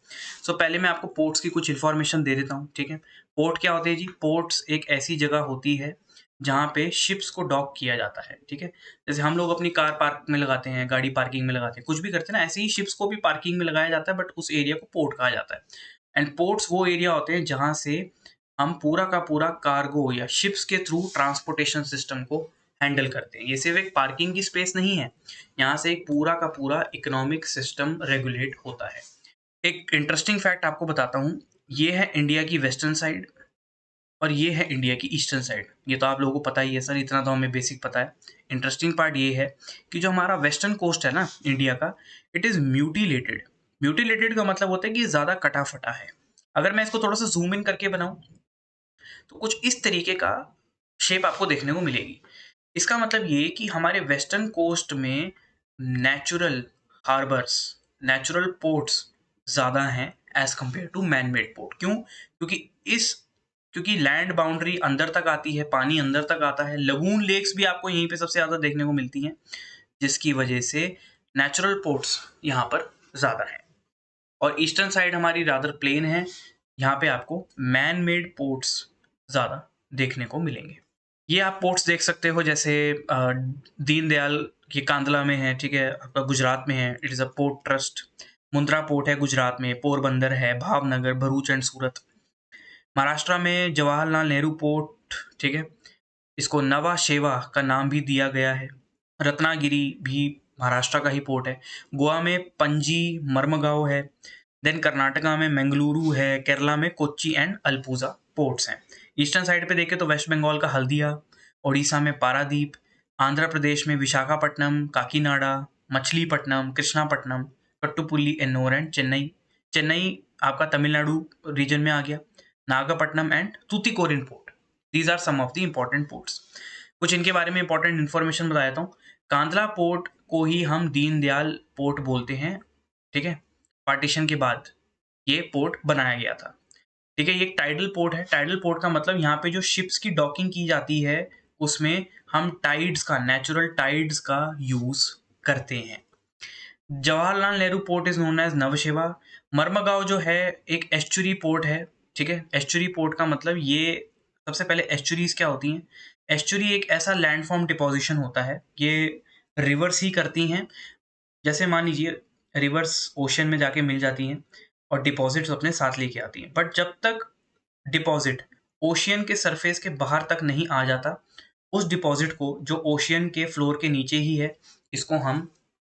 Speaker 1: सो पहले मैं आपको पोर्ट्स की कुछ इन्फॉर्मेशन दे देता हूँ, ठीक है। पोर्ट क्या होते हैं जी? पोर्ट्स एक ऐसी जगह होती है जहाँ पे शिप्स को डॉक किया जाता है, ठीक है। जैसे हम लोग अपनी कार पार्क में लगाते हैं, गाड़ी पार्किंग में लगाते हैं, कुछ भी करते हैं ना, ऐसे ही शिप्स को भी पार्किंग में लगाया जाता है, बट उस एरिया को पोर्ट कहा जाता है। एंड पोर्ट्स वो एरिया होते हैं जहाँ से हम पूरा का पूरा कार्गो या शिप्स के थ्रू ट्रांसपोर्टेशन सिस्टम को हैंडल करते हैं। ये सिर्फ एक पार्किंग की स्पेस नहीं है, यहाँ से एक पूरा का पूरा इकोनॉमिक सिस्टम रेगुलेट होता है। एक इंटरेस्टिंग फैक्ट आपको बताता हूँ, ये है इंडिया की वेस्टर्न साइड और ये है इंडिया की ईस्टर्न साइड। ये तो आप लोगों को पता ही है सर, इतना तो हमें बेसिक पता है। इंटरेस्टिंग पार्ट ये है कि जो हमारा वेस्टर्न कोस्ट है ना इंडिया का, इट इज़ म्यूटिलेटेड। म्यूटिलेटेड का मतलब होता है कि ज़्यादा कटा फटा है। अगर मैं इसको थोड़ा सा जूम इन करके बनाऊँ तो कुछ इस तरीके का शेप आपको देखने को मिलेगी। इसका मतलब ये कि हमारे वेस्टर्न कोस्ट में नेचुरल हार्बर्स, नेचुरल पोर्ट्स ज़्यादा हैं as compare to man made port. क्यों? क्योंकि लैंड बाउंड्री अंदर तक आती है, पानी अंदर तक आता है। लगून लेक्स भी आपको यहीं पे सबसे ज़्यादा देखने को मिलती हैं, जिसकी वजह से नेचुरल पोर्ट्स यहाँ पर ज़्यादा है। और ईस्टर्न साइड हमारी रादर प्लेन है, यहाँ पे आपको मैन मेड पोर्ट्स ज़्यादा देखने को मिलेंगे। ये आप पोर्ट्स देख सकते हो, जैसे दीनदयाल की कांदला में है, ठीक है, आपका गुजरात में है, it is a port trust. Mundra port है गुजरात में, पोरबंदर है, भावनगर, भरूच एंड सूरत। महाराष्ट्र में जवाहरलाल नेहरू पोर्ट, ठीक है, इसको नवा शेवा का नाम भी दिया गया है। रत्नागिरी भी महाराष्ट्र का ही पोर्ट है। गोवा में पणजी, मर्मगांव है। देन कर्नाटका में मंगलुरु है। केरला में कोच्चि एंड अल्पुजा पोर्ट्स हैं। ईस्टर्न साइड पे देखें तो वेस्ट बंगाल का हल्दिया, ओडिशा में पारादीप, आंध्र प्रदेश में विशाखापट्टनम, काकीनाडा, मछलीपट्टनम, कृष्णापट्टनम, कट्टुपुल्ली, एन्नोर एंड चेन्नई। चेन्नई आपका तमिलनाडु रीजन में आ गया। Nagapattinam and Tuticorin port, these are some of the important ports. कुछ इनके बारे में इंपॉर्टेंट इन्फॉर्मेशन बता देता हूँ। कांदला पोर्ट को ही हम दीनदयाल पोर्ट बोलते हैं, ठीक है। पार्टीशन के बाद ये पोर्ट बनाया गया था, ठीक है। ये एक टाइडल पोर्ट है। टाइडल पोर्ट का मतलब यहाँ पे जो शिप्स की डॉकिंग की जाती है उसमें हम टाइड्स का, नेचुरल टाइड्स का यूज करते हैं। Jawaharlal Nehru port is known as Nhava Sheva. Mormugao जो है एक एस्चुरी पोर्ट है, ठीक है। एस्चुरी पोर्ट का मतलब, ये सबसे पहले एस्चुरीज क्या होती हैं? एस्चुरी एक ऐसा लैंडफॉर्म डिपोजिशन होता है, ये रिवर्स ही करती हैं। जैसे मान लीजिए रिवर्स ओशन में जाके मिल जाती हैं और डिपॉजिट्स अपने साथ लेके आती हैं, बट जब तक डिपॉजिट ओशियन के सरफेस के बाहर तक नहीं आ जाता, उस डिपॉजिट को, जो ओशियन के फ्लोर के नीचे ही है, इसको हम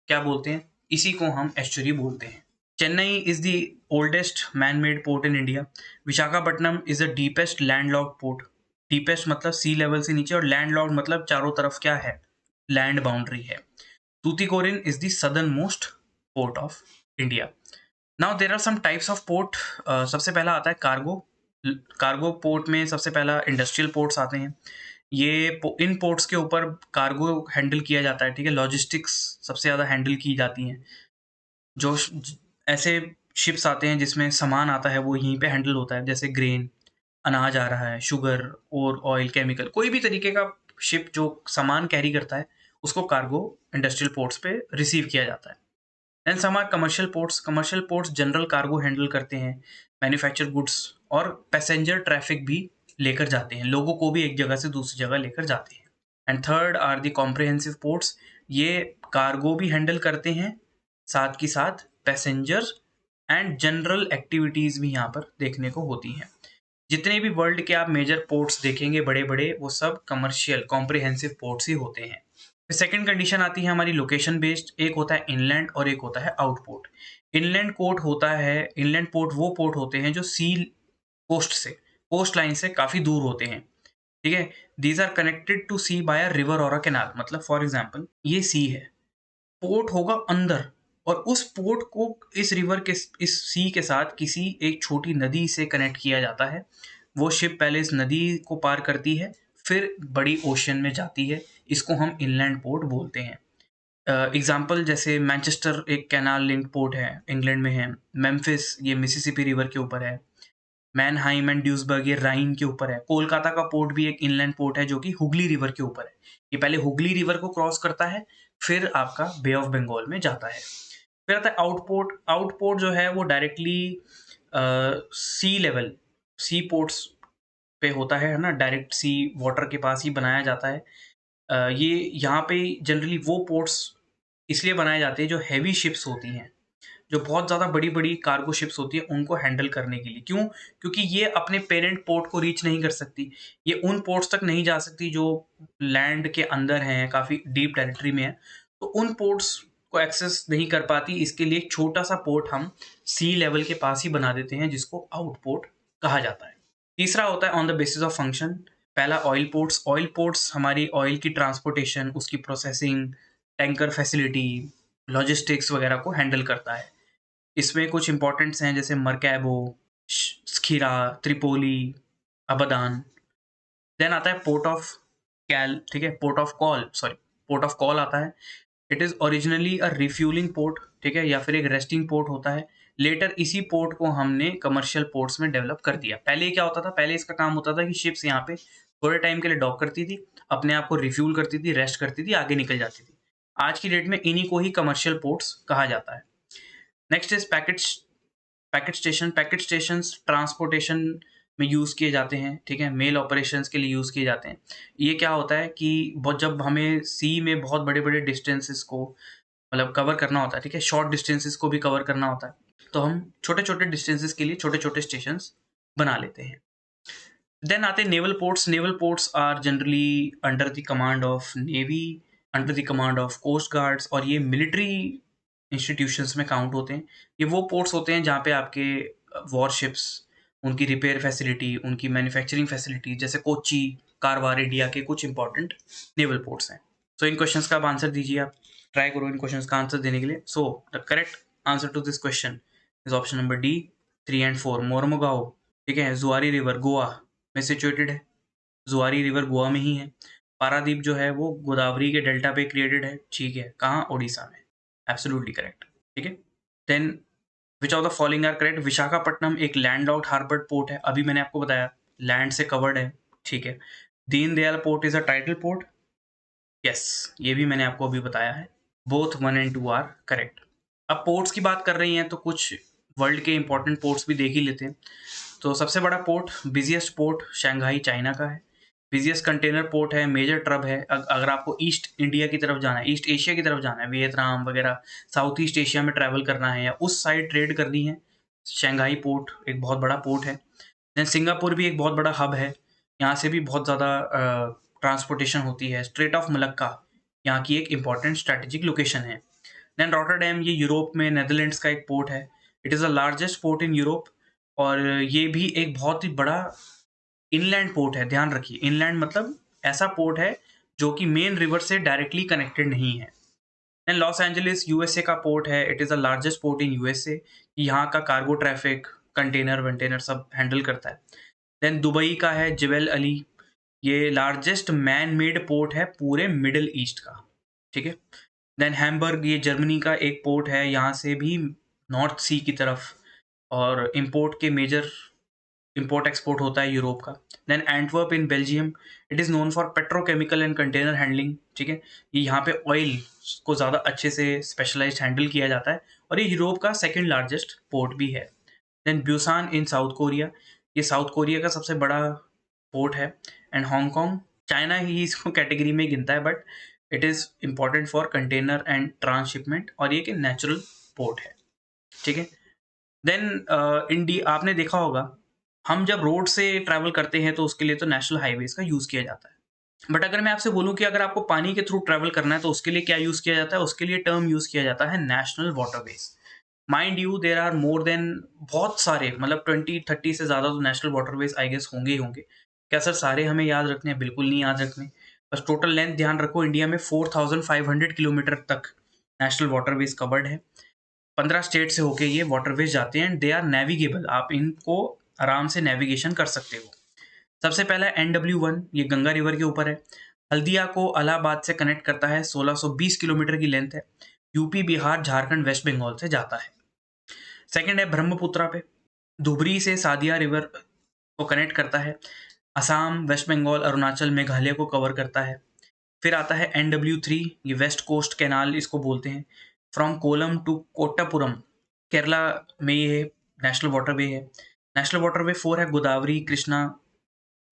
Speaker 1: क्या बोलते हैं? इसी को हम एस्चुरी बोलते हैं। Chennai is the oldest man made port in India. Visakhapatnam is the deepest landlocked port. Deepest मतलब सी लेवल से नीचे, और लैंडलॉक्ड मतलब चारों तरफ क्या है, लैंड बाउंड्री है। Tuticorin is the southern most port of India. Now there are some types of port. सबसे पहला आता है कार्गो। कार्गो पोर्ट में सबसे पहला इंडस्ट्रियल पोर्ट्स आते हैं। इन पोर्ट्स के ऊपर कार्गो हैंडल किया जाता है, ठीक है। लॉजिस्टिक्स सबसे ज़्यादा हैंडल की जाती हैं। जो ऐसे शिप्स आते हैं जिसमें सामान आता है वो यहीं पे हैंडल होता है, जैसे ग्रेन, अनाज आ रहा है, शुगर और ऑयल, केमिकल, कोई भी तरीके का शिप जो सामान कैरी करता है उसको कार्गो इंडस्ट्रियल पोर्ट्स पे रिसीव किया जाता है। Then some are commercial ports. Commercial ports general cargo handle करते हैं, मैन्युफैक्चर गुड्स और पैसेंजर ट्रैफिक भी लेकर जाते हैं, लोगों को भी एक जगह से दूसरी जगह लेकर जाते हैं। And third are the comprehensive ports. ये कार्गो भी हैंडल करते हैं, साथ के साथ पैसेंजर एंड जनरल एक्टिविटीज़ भी यहाँ पर देखने को होती हैं। जितने भी वर्ल्ड के आप मेजर पोर्ट्स देखेंगे बड़े बड़े, वो सब कमर्शियल कॉम्प्रिहेंसिव पोर्ट्स ही होते हैं। फिर सेकेंड कंडीशन आती है हमारी लोकेशन बेस्ड। एक होता है इनलैंड और एक होता है आउटपोर्ट। इनलैंड पोर्ट होता है, इनलैंड पोर्ट वो पोर्ट होते हैं जो सी कोस्ट से, कोस्ट लाइन से काफ़ी दूर होते हैं, ठीक है। These are connected to sea by a river और अ कैनाल। मतलब फॉर एग्जाम्पल ये सी है, पोर्ट होगा अंदर, और उस पोर्ट को इस रिवर के, इस सी के साथ किसी एक छोटी नदी से कनेक्ट किया जाता है। वो शिप पहले इस नदी को पार करती है, फिर बड़ी ओशन में जाती है। इसको हम इनलैंड पोर्ट बोलते हैं। एग्जाम्पल जैसे मैनचेस्टर एक कैनाल लिंक पोर्ट है, इंग्लैंड में है। मेम्फिस ये मिसिसिपी रिवर के ऊपर है। मैनहाइम एंड ड्यूसबर्ग ये राइन के ऊपर है। कोलकाता का पोर्ट भी एक इनलैंड पोर्ट है जो कि हुगली रिवर के ऊपर है। ये पहले हुगली रिवर को क्रॉस करता है, फिर आपका बे ऑफ बंगाल में जाता है। फिर आता है आउटपोर्ट। आउटपोर्ट जो है वो डायरेक्टली सी लेवल, सी पोर्ट्स पे होता है ना, डायरेक्ट सी वाटर के पास ही बनाया जाता है। ये यहाँ पे जनरली वो पोर्ट्स इसलिए बनाए जाते हैं जो हैवी शिप्स होती हैं, जो बहुत ज़्यादा बड़ी बड़ी कार्गो शिप्स होती है, उनको हैंडल करने के लिए। क्यों? क्योंकि ये अपने पेरेंट पोर्ट को रीच नहीं कर सकती, ये उन पोर्ट्स तक नहीं जा सकती जो लैंड के अंदर हैं, काफ़ी डीप टेरिटरी में है, तो उन पोर्ट्स को एक्सेस नहीं कर पाती। इसके लिए एक छोटा सा पोर्ट हम सी लेवल के पास ही बना देते हैं, जिसको आउटपोर्ट कहा जाता है। तीसरा होता है on the basis of function. पहला ऑयल पोर्ट्स। ऑयल पोर्ट्स हमारी ऑयल की ट्रांसपोर्टेशन, उसकी प्रोसेसिंग, टैंकर फैसिलिटी, लॉजिस्टिक्स वगैरह को हैंडल करता है। इसमें कुछ इंपॉर्टेंट्स हैं जैसे मरकैबो, स्खीरा, त्रिपोली, अबदान। देन आता है पोर्ट ऑफ कैल, ठीक है, port of call, sorry, port of call आता है। It is originally a refuelling port, ठीक है, या फिर एक रेस्टिंग पोर्ट होता है। लेटर इसी पोर्ट को हमने कमर्शियल पोर्ट्स में डेवलप कर दिया। पहले क्या होता था, पहले इसका काम होता था कि शिप्स यहाँ पे थोड़े टाइम के लिए डॉक करती थी, अपने आप को रिफ्यूल करती थी, रेस्ट करती थी, आगे निकल जाती थी। आज की डेट में इन्हीं को ही कमर्शियल पोर्ट्स कहा जाता है। Next is packet station. Packet station transportation में यूज़ किए जाते हैं, ठीक है, मेल ऑपरेशंस के लिए यूज़ किए जाते हैं। ये क्या होता है कि बहुत, जब हमें सी में बहुत बड़े बड़े डिस्टेंसेस को मतलब कवर करना होता है, ठीक है, शॉर्ट डिस्टेंसेस को भी कवर करना होता है, तो हम छोटे छोटे डिस्टेंसेस के लिए छोटे छोटे स्टेशंस बना लेते हैं। देन आते हैं naval ports. Naval ports are generally under the command of navy, under the command of coast guards, और ये मिलिट्री इंस्टीट्यूशंस में काउंट होते हैं। ये वो पोर्ट्स होते हैं जहाँ पे आपके वॉरशिप्स, उनकी रिपेयर फैसिलिटी, उनकी मैन्युफैक्चरिंग फैसिलिटी, जैसे कोच्चि, कारवार इंडिया के कुछ इंपॉर्टेंट नेवल पोर्ट्स हैं। सो इन क्वेश्चंस का आप आंसर दीजिए, आप ट्राई करो इन क्वेश्चंस का आंसर देने के लिए। So the correct answer to this question is option number D, 3 and 4। Mormugao, ठीक है, जुआरी रिवर गोवा में सिचुएटेड है। जुआरी रिवर गोवा में ही है। पारादीप जो है वो गोदावरी के डेल्टा पे क्रिएटेड है, ठीक है, कहाँ, ओडिशा में। एब्सोल्युटली करेक्ट, ठीक है। Then which of the following are correct. Visakhapatnam एक लैंड-लॉक्ड हार्बर पोर्ट है, अभी मैंने आपको बताया लैंड से कवर्ड है, ठीक है। Deendayal port is a tidal port, yes, ये भी मैंने आपको अभी बताया है। Both 1 and 2 are correct. अब पोर्ट्स की बात कर रही हैं तो कुछ वर्ल्ड के इंपॉर्टेंट पोर्ट्स भी देख ही लेते हैं। तो सबसे बड़ा port, busiest port Shanghai China का है। बिजिएस्ट कंटेनर पोर्ट है, मेजर ट्रब है। अगर आपको ईस्ट इंडिया की तरफ जाना है, ईस्ट एशिया की तरफ जाना है, वियतनाम वगैरह, साउथ ईस्ट एशिया में ट्रैवल करना है या उस साइड ट्रेड करनी है, शंघाई पोर्ट एक बहुत बड़ा पोर्ट है। देन सिंगापुर भी एक बहुत बड़ा हब है, यहाँ से भी बहुत ज़्यादा ट्रांसपोर्टेशन होती है। स्ट्रेट ऑफ मलक्का यहाँ की एक इम्पॉर्टेंट स्ट्रैटेजिक लोकेशन है। देन रॉटरडैम, ये यूरोप में नेदरलैंड्स का एक पोर्ट है। It is the largest port in Europe, और ये भी एक बहुत ही बड़ा इनलैंड पोर्ट है। ध्यान रखिए, इनलैंड मतलब ऐसा पोर्ट है जो कि मेन रिवर से डायरेक्टली कनेक्टेड नहीं है। देन लॉस एंजलिस यूएसए का पोर्ट है। It is the largest port in USA. यहाँ का कार्गो ट्रैफिक, कंटेनर वंटेनर सब हैंडल करता है। देन दुबई का है जेबल अली। ये लार्जेस्ट मैन मेड पोर्ट है पूरे मिडिल ईस्ट का, ठीक है। देन हैम्बर्ग, ये जर्मनी का एक पोर्ट है, यहाँ से भी नॉर्थ सी की तरफ, और इंपोर्ट के मेजर इंपोर्ट एक्सपोर्ट होता है यूरोप का। Then Antwerp in Belgium, it is known for petrochemical and container handling, ठीक है। ये यहाँ पे ऑयल को ज़्यादा अच्छे से स्पेशलाइज्ड हैंडल किया जाता है, और ये यूरोप का सेकंड लार्जेस्ट पोर्ट भी है। देन ब्यूसान इन साउथ कोरिया, ये साउथ कोरिया का सबसे बड़ा पोर्ट है। एंड हांगकांग, चाइना ही इसको कैटेगरी में गिनता है, but it is important for container and transshipment, और ये कि नेचुरल पोर्ट है, ठीक है। देन इंडिया, आपने देखा होगा हम जब रोड से ट्रैवल करते हैं तो उसके लिए तो नेशनल हाईवेज का यूज़ किया जाता है। बट अगर मैं आपसे बोलूँ कि अगर आपको पानी के थ्रू ट्रैवल करना है तो उसके लिए क्या यूज़ किया जाता है? उसके लिए टर्म यूज़ किया जाता है national waterways. Mind you, there are more than बहुत सारे, मतलब 20-30 से ज़्यादा तो नेशनल वाटरवेज आई गेस होंगे ही होंगे। क्या सर सारे हमें याद रखने हैं? बिल्कुल नहीं याद रखने। बस टोटल लेंथ ध्यान रखो, इंडिया में 4500 किलोमीटर तक नेशनल वाटरवेज कवर्ड है। 15 स्टेट से होके ये वाटरवेज जाते हैं, एंड दे आर नेविगेबल। आप इनको आराम से नेविगेशन कर सकते हो। सबसे पहला NW1, ये गंगा रिवर के ऊपर है। हल्दिया को इलाहाबाद से कनेक्ट करता है, 1620 किलोमीटर की लेंथ है। यूपी, बिहार, झारखंड, वेस्ट बंगाल से जाता है। सेकंड है ब्रह्मपुत्रा पे, धुबरी से सादिया रिवर को कनेक्ट करता है। असम, वेस्ट बंगाल, अरुणाचल, मेघालय को कवर करता है। फिर आता है NW3, ये वेस्ट कोस्ट कैनाल इसको बोलते हैं। फ्रॉम कोलम टू कोट्टापुरम, केरला में ये नेशनल वाटरवे है। नेशनल वाटरवे 4 है, गोदावरी कृष्णा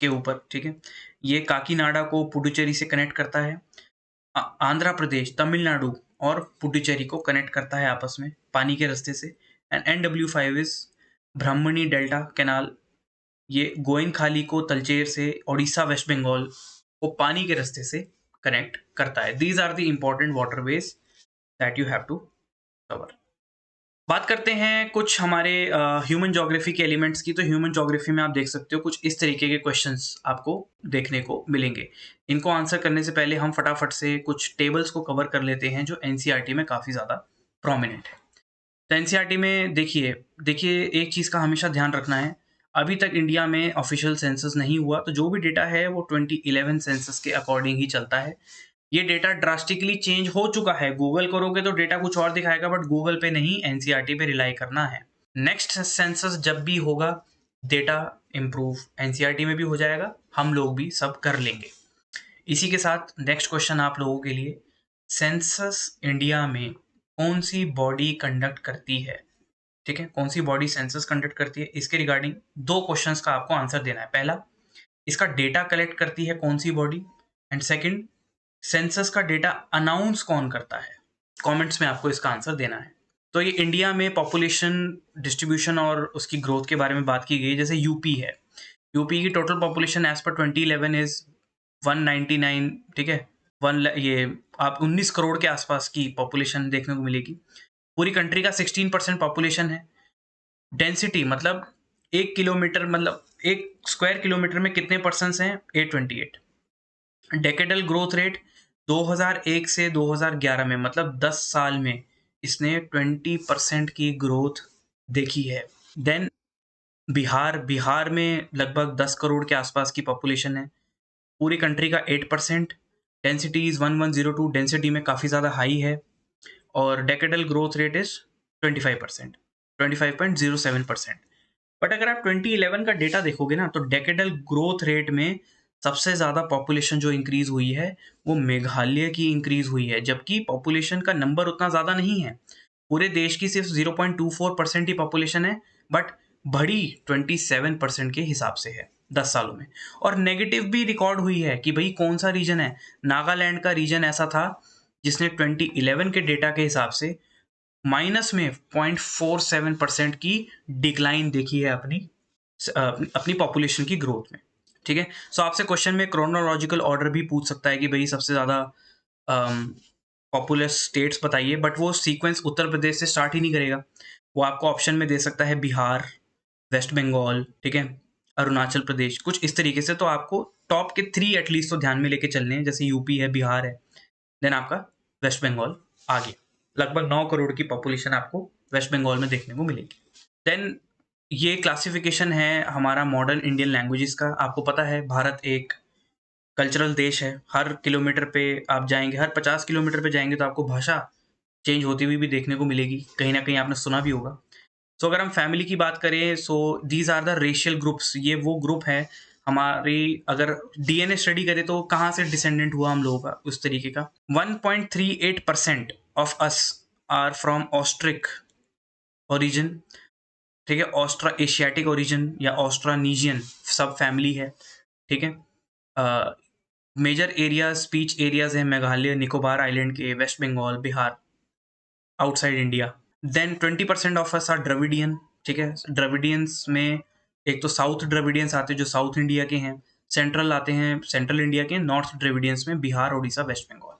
Speaker 1: के ऊपर, ठीक है। ये काकीनाडा को पुडुचेरी से कनेक्ट करता है। आंध्र प्रदेश, तमिलनाडु और पुडुचेरी को कनेक्ट करता है आपस में पानी के रास्ते से। And NW5 is Brahmani delta canal, ये गोइनखाली को तलचेर से ओडिशा, वेस्ट बंगाल को पानी के रास्ते से कनेक्ट करता है। These are the important waterways that you have to cover. बात करते हैं कुछ हमारे ह्यूमन ज्योग्राफी के एलिमेंट्स की। तो ह्यूमन ज्योग्राफी में आप देख सकते हो कुछ इस तरीके के क्वेश्चंस आपको देखने को मिलेंगे। इनको आंसर करने से पहले हम फटाफट से कुछ टेबल्स को कवर कर लेते हैं जो एनसीईआरटी में काफ़ी ज़्यादा प्रोमिनेंट है। तो एनसीईआरटी में देखिए देखिए एक चीज़ का हमेशा ध्यान रखना है, अभी तक इंडिया में ऑफिशियल सेंसस नहीं हुआ, तो जो भी डेटा है वो 2011 सेंसस के अकॉर्डिंग ही चलता है। ये डेटा ड्रास्टिकली चेंज हो चुका है। गूगल करोगे तो डेटा कुछ और दिखाएगा, बट गूगल पे नहीं, एनसीईआरटी पे रिलाई करना है। नेक्स्ट सेंसस जब भी होगा डेटा इम्प्रूव एनसीईआरटी में भी हो जाएगा, हम लोग भी सब कर लेंगे। इसी के साथ नेक्स्ट क्वेश्चन आप लोगों के लिए, सेंसस इंडिया में कौन सी बॉडी कंडक्ट करती है? ठीक है, कौन सी बॉडी सेंसस कंडक्ट करती है, इसके रिगार्डिंग दो क्वेश्चंस का आपको आंसर देना है। पहला, इसका डेटा कलेक्ट करती है कौन सी बॉडी, एंड सेकंड, सेंसस का डेटा अनाउंस कौन करता है? कमेंट्स में आपको इसका आंसर देना है। तो ये इंडिया में पॉपुलेशन डिस्ट्रीब्यूशन और उसकी ग्रोथ के बारे में बात की गई। जैसे यूपी है, यूपी की total population as per 2011 is 199, ठीक है। ये आप 19 करोड़ के आसपास की पॉपुलेशन देखने को मिलेगी। पूरी कंट्री का 16% पॉपुलेशन है। डेंसिटी मतलब 1 किलोमीटर, मतलब 1 स्क्वायर किलोमीटर में कितने पर्सन्स हैं? 828। डेकेडल ग्रोथ रेट 2001 से 2011 में, मतलब 10 साल में इसने 20% की ग्रोथ देखी है। देन बिहार में लगभग 10 करोड़ के आसपास की पॉपुलेशन है। पूरी कंट्री का 8%, डेंसिटी इज 1102, डेंसिटी में काफ़ी ज़्यादा हाई है। और decadal growth rate is 25%, 25.07%। But अगर आप 2011 का डेटा देखोगे ना, तो डेकेडल ग्रोथ रेट में सबसे ज़्यादा पॉपुलेशन जो इंक्रीज हुई है वो मेघालय की इंक्रीज हुई है, जबकि पॉपुलेशन का नंबर उतना ज़्यादा नहीं है। पूरे देश की सिर्फ 0.24% ही पॉपुलेशन है, बट बढ़ी 27% के हिसाब से है 10 सालों में। और नेगेटिव भी रिकॉर्ड हुई है कि भाई कौन सा रीजन है, नागालैंड का रीजन ऐसा था जिसने 2011 के डेटा के हिसाब से माइनस में 0.47% की डिक्लाइन देखी है अपनी पॉपुलेशन की ग्रोथ में, ठीक है। सो आपसे क्वेश्चन में क्रोनोलॉजिकल ऑर्डर भी पूछ सकता है कि भाई सबसे ज़्यादा पॉपुलस स्टेट्स बताइए, बट वो सीक्वेंस उत्तर प्रदेश से स्टार्ट ही नहीं करेगा। वो आपको ऑप्शन में दे सकता है बिहार, वेस्ट बंगाल, ठीक है, अरुणाचल प्रदेश, कुछ इस तरीके से। तो आपको टॉप के 3 एटलीस्ट तो ध्यान में लेके चलने हैं, जैसे यूपी है, बिहार है, देन आपका वेस्ट बंगाल आ गया। लगभग 9 करोड़ की पॉपुलेशन आपको वेस्ट बंगाल में देखने को मिलेगी। देन ये क्लासिफिकेशन है हमारा मॉडर्न इंडियन लैंग्वेजेस का। आपको पता है भारत एक कल्चरल देश है। हर किलोमीटर पे आप जाएंगे, हर 50 किलोमीटर पे जाएंगे तो आपको भाषा चेंज होती हुई भी देखने को मिलेगी, कहीं ना कहीं आपने सुना भी होगा। सो अगर हम फैमिली की बात करें, so these are the racial groups. ये वो ग्रुप है हमारी, अगर डीएनए स्टडी करें तो कहाँ से डिसेंडेंट हुआ हम लोगों का, उस तरीके का। 1.38% of us are from Austric origin, ठीक है, ऑस्ट्रा एशियाटिक ओरिजिन या ऑस्ट्रानीजियन सब फैमिली है, ठीक है। मेजर एरियाज, स्पीच एरियाज हैं मेघालय, निकोबार आइलैंड के, west Bengal, Bihar, outside India. Then 20% of us are Dravidian, ठीक है। द्रविडियंस में एक तो साउथ द्रविडियंस आते हैं जो साउथ इंडिया के हैं, सेंट्रल आते हैं सेंट्रल इंडिया के, नॉर्थ द्रविडियंस में बिहार, उड़ीसा, वेस्ट बंगाल।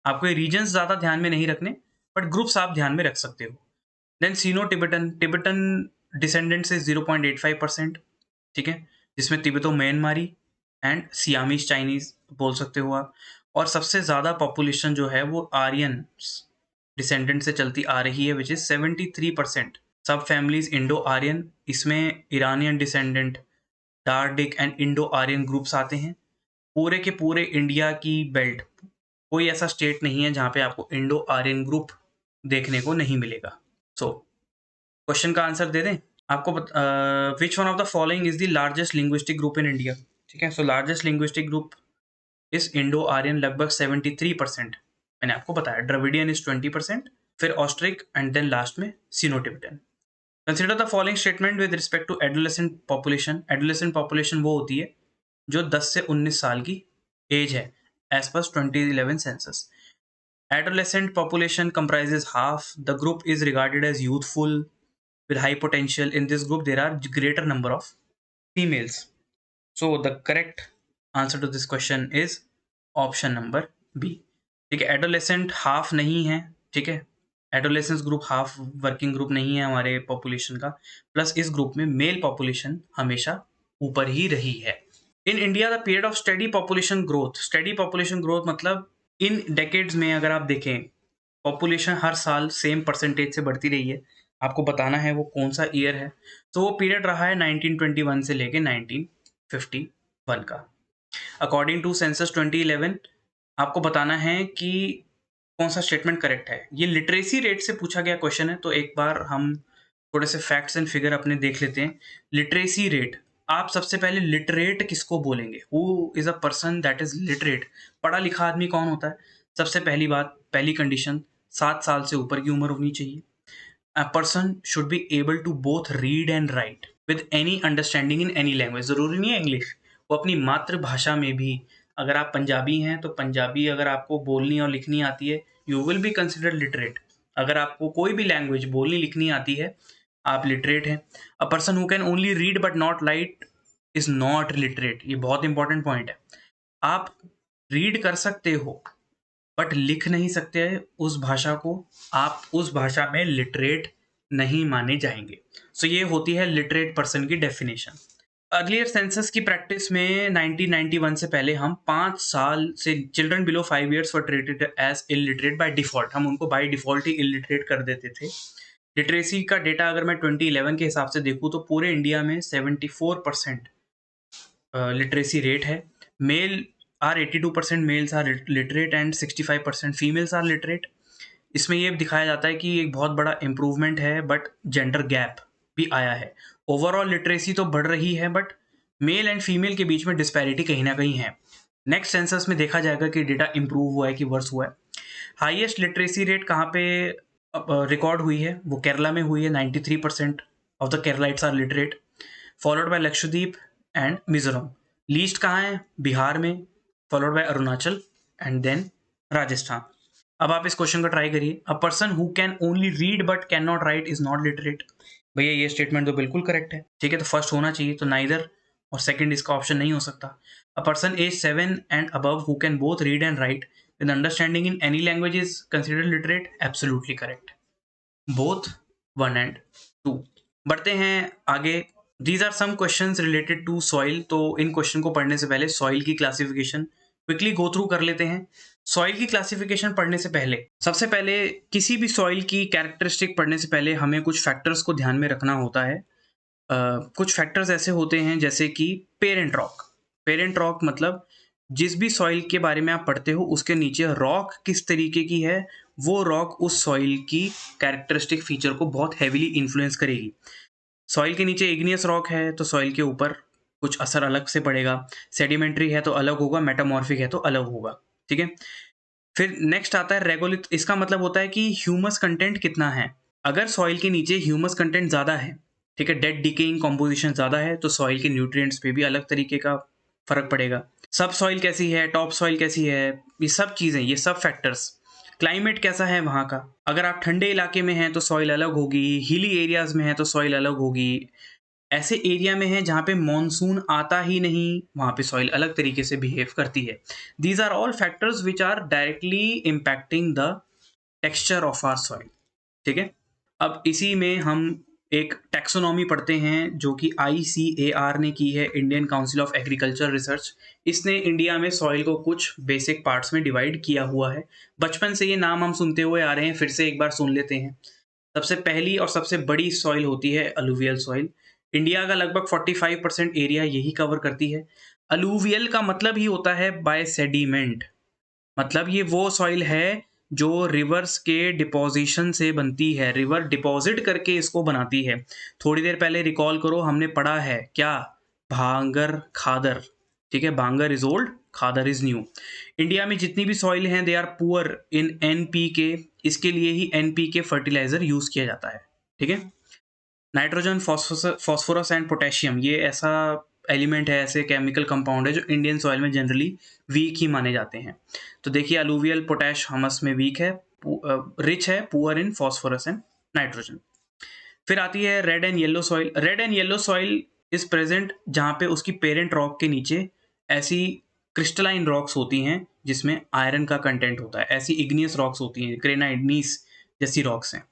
Speaker 1: आपको ये रीजन्स ज़्यादा ध्यान में नहीं रखने, बट ग्रुप्स आप ध्यान में रख सकते हो। देन सीनो टिबेटन, टिबेटन डिसेंडेंट से 0.85%, ठीक है, जिसमें तिब्बतो म्यांमारी एंड सियामीज चाइनीज बोल सकते हो आप। और सबसे ज़्यादा पॉपुलेशन जो है वो आर्यन डिसेंडेंट से चलती आ रही है, विच इज 73%। सब फैमिलीज इंडो आर्यन, इसमें Iranian descendant, Dardic and Indo Aryan groups आते हैं। पूरे के पूरे इंडिया की बेल्ट कोई ऐसा स्टेट नहीं है जहाँ पे आपको इंडो आर्यन ग्रुप देखने को नहीं मिलेगा। सो क्वेश्चन का आंसर दे दें आपको। Which one of the following is the largest linguistic group in India, ठीक है। So largest linguistic group is Indo Aryan, लगभग 73%। मैंने आपको बताया द्रविडियन इज 20%, फिर ऑस्ट्रिक एंड देन लास्ट में Sino Tibetan. Consider the following statement with respect to adolescent population. Adolescent population वो होती है जो 10 से 19 साल की एज है, as per 2011 census. Adolescent population comprises half. The group is regarded as youthful with high potential. In this group, there are greater number of females. So the correct answer to this question is option number B. ठीक है, adolescent half नहीं है, ठीक है, adolescence group half working group नहीं है हमारे population का, प्लस इस ग्रुप में मेल पॉपुलेशन हमेशा ऊपर ही रही है। In India the period of steady population growth, steady population growth मतलब इन डेकेड्स में अगर आप देखें पॉपुलेशन हर साल सेम परसेंटेज से बढ़ती रही है, आपको बताना है वो कौन सा ईयर है। तो वो पीरियड रहा है 1921 से लेके 1951 का। अकॉर्डिंग टू सेंसस 2011 आपको बताना है कि कौन सा स्टेटमेंट करेक्ट है। ये लिटरेसी रेट से पूछा गया क्वेश्चन है, तो एक बार हम थोड़े से फैक्ट्स एंड फिगर अपने देख लेते हैं। लिटरेसी रेट, आप सबसे पहले लिटरेट किसको बोलेंगे, who is a person that is literate, पढ़ा लिखा आदमी कौन होता है। सबसे पहली बात, पहली कंडीशन, 7 साल से ऊपर की उम्र होनी चाहिए। A person should be able to both read and write with any understanding in any language, जरूरी नहीं है इंग्लिश, वो अपनी मातृभाषा में भी। अगर आप पंजाबी हैं तो पंजाबी अगर आपको बोलनी और लिखनी आती है, you will be considered literate. अगर आपको कोई भी लैंग्वेज बोलनी लिखनी आती है, आप लिटरेट हैं। अ person who can only read but not write is not literate. ये बहुत इंपॉर्टेंट पॉइंट है। आप रीड कर सकते हो बट लिख नहीं सकते उस भाषा को, आप उस भाषा में लिटरेट नहीं माने जाएंगे। सो ये होती है लिटरेट पर्सन की डेफिनेशन। अर्लियर सेंसस की प्रैक्टिस में 1991 से पहले हम 5 साल से children below 5 years were treated as illiterate by default, हम उनको बाय डिफॉल्ट ही इलिटरेट कर देते थे। लिटरेसी का डेटा अगर मैं 2011 के हिसाब से देखूँ तो पूरे इंडिया में 74% लिटरेसी रेट है। Male are 82% males are literate and 65% females are literate. इसमें ये दिखाया जाता है कि एक बहुत बड़ा इम्प्रूवमेंट है, बट जेंडर गैप भी आया है। ओवरऑल लिटरेसी तो बढ़ रही है, बट मेल एंड फीमेल के बीच में डिस्पैरिटी कहीं ना कहीं है। नेक्स्ट सेंसस में देखा जाएगा कि डेटा इंप्रूव हुआ है कि वर्स हुआ है। हाईएस्ट लिटरेसी रेट कहाँ पे रिकॉर्ड हुई है, वो केरला में हुई है। 93% of the Keralites are literate, followed by Lakshadweep and Mizoram. Least कहाँ है, बिहार में, followed by Arunachal and then Rajasthan. अब आप इस क्वेश्चन को ट्राई करिए। A person who can only read but can not write is not literate. भैया ये स्टेटमेंट तो बिल्कुल करेक्ट है, ठीक है, तो फर्स्ट होना चाहिए, तो नाइदर और सेकंड इसका ऑप्शन नहीं हो सकता। A person age 7 and above who can both read and write with understanding in any language is considered literate, absolutely correct, both 1 and 2। बढ़ते हैं आगे। These are some questions related to soil. तो इन question को पढ़ने से पहले soil की क्लासिफिकेशन क्विकली गो थ्रू कर लेते हैं। सॉइल की क्लासिफिकेशन पढ़ने से पहले सबसे पहले किसी भी सॉइल की कैरेक्टरिस्टिक पढ़ने से पहले हमें कुछ फैक्टर्स को ध्यान में रखना होता है। कुछ फैक्टर्स ऐसे होते हैं जैसे कि पेरेंट रॉक। पेरेंट रॉक मतलब जिस भी सॉइल के बारे में आप पढ़ते हो उसके नीचे रॉक किस तरीके की है, वो रॉक उस सॉइल की कैरेक्टरिस्टिक फीचर को बहुत हैवीली इन्फ्लुएंस करेगी। सॉइल के नीचे इग्नियस रॉक है तो सॉइल के ऊपर कुछ असर अलग से पड़ेगा, सेडिमेंट्री है तो अलग होगा, मेटामॉर्फिक है तो अलग होगा, ठीक है। फिर नेक्स्ट आता है रेगोलिथ। इसका मतलब होता है कि ह्यूमस कंटेंट कितना है। अगर सॉइल के नीचे ह्यूमस कंटेंट ज़्यादा है, ठीक है, डेड डिकेइंग कॉम्पोजिशन ज़्यादा है, तो सॉइल के न्यूट्रिएंट्स पे भी अलग तरीके का फर्क पड़ेगा। सब सॉइल कैसी है, टॉप सॉइल कैसी है, ये सब चीज़ें, ये सब फैक्टर्स। क्लाइमेट कैसा है वहाँ का, अगर आप ठंडे इलाके में हैं तो सॉइल अलग होगी, हिली एरियाज में है तो सॉइल अलग होगी, ऐसे एरिया में है जहाँ पे मॉनसून आता ही नहीं, वहाँ पे सॉइल अलग तरीके से बिहेव करती है। These are all factors which are directly impacting the texture of our soil, ठीक है। अब इसी में हम एक टैक्सोनॉमी पढ़ते हैं जो कि ICAR ने की है, Indian council of agriculture research. इसने इंडिया में सॉइल को कुछ बेसिक पार्ट्स में डिवाइड किया हुआ है। बचपन से ये नाम हम सुनते हुए आ रहे हैं, फिर से एक बार सुन लेते हैं। सबसे पहली और सबसे बड़ी सॉइल होती है अलूवियल सॉइल। इंडिया का लगभग 45% एरिया यही कवर करती है। अलूवियल का मतलब ही होता है बाय सेडिमेंट, मतलब ये वो सॉइल है जो रिवर्स के डिपोजिशन से बनती है, रिवर डिपॉजिट करके इसको बनाती है। थोड़ी देर पहले रिकॉल करो, हमने पढ़ा है क्या, भांगर खादर, ठीक है, bhangar is old, khadar is new. India में जितनी भी सॉइल हैं they are poor in NPK, इसके लिए ही NPK फर्टिलाइजर यूज किया जाता है, ठीक है। नाइट्रोजन, फॉस्फोरस एंड पोटेशियम, ये ऐसा एलिमेंट है, ऐसे केमिकल कंपाउंड है जो इंडियन सॉइल में जनरली वीक ही माने जाते हैं। तो देखिए अलूवियल पोटैश हमस में वीक है, रिच है, poor in phosphorus and nitrogen. फिर आती है red and yellow soil. Red and yellow soil is present जहाँ पे उसकी पेरेंट रॉक के नीचे ऐसी क्रिस्टलाइन रॉक्स होती हैं जिसमें आयरन का कंटेंट होता है, ऐसी इग्नियस रॉक्स होती हैं, ग्रेनाइट, नीस जैसी रॉक्स हैं।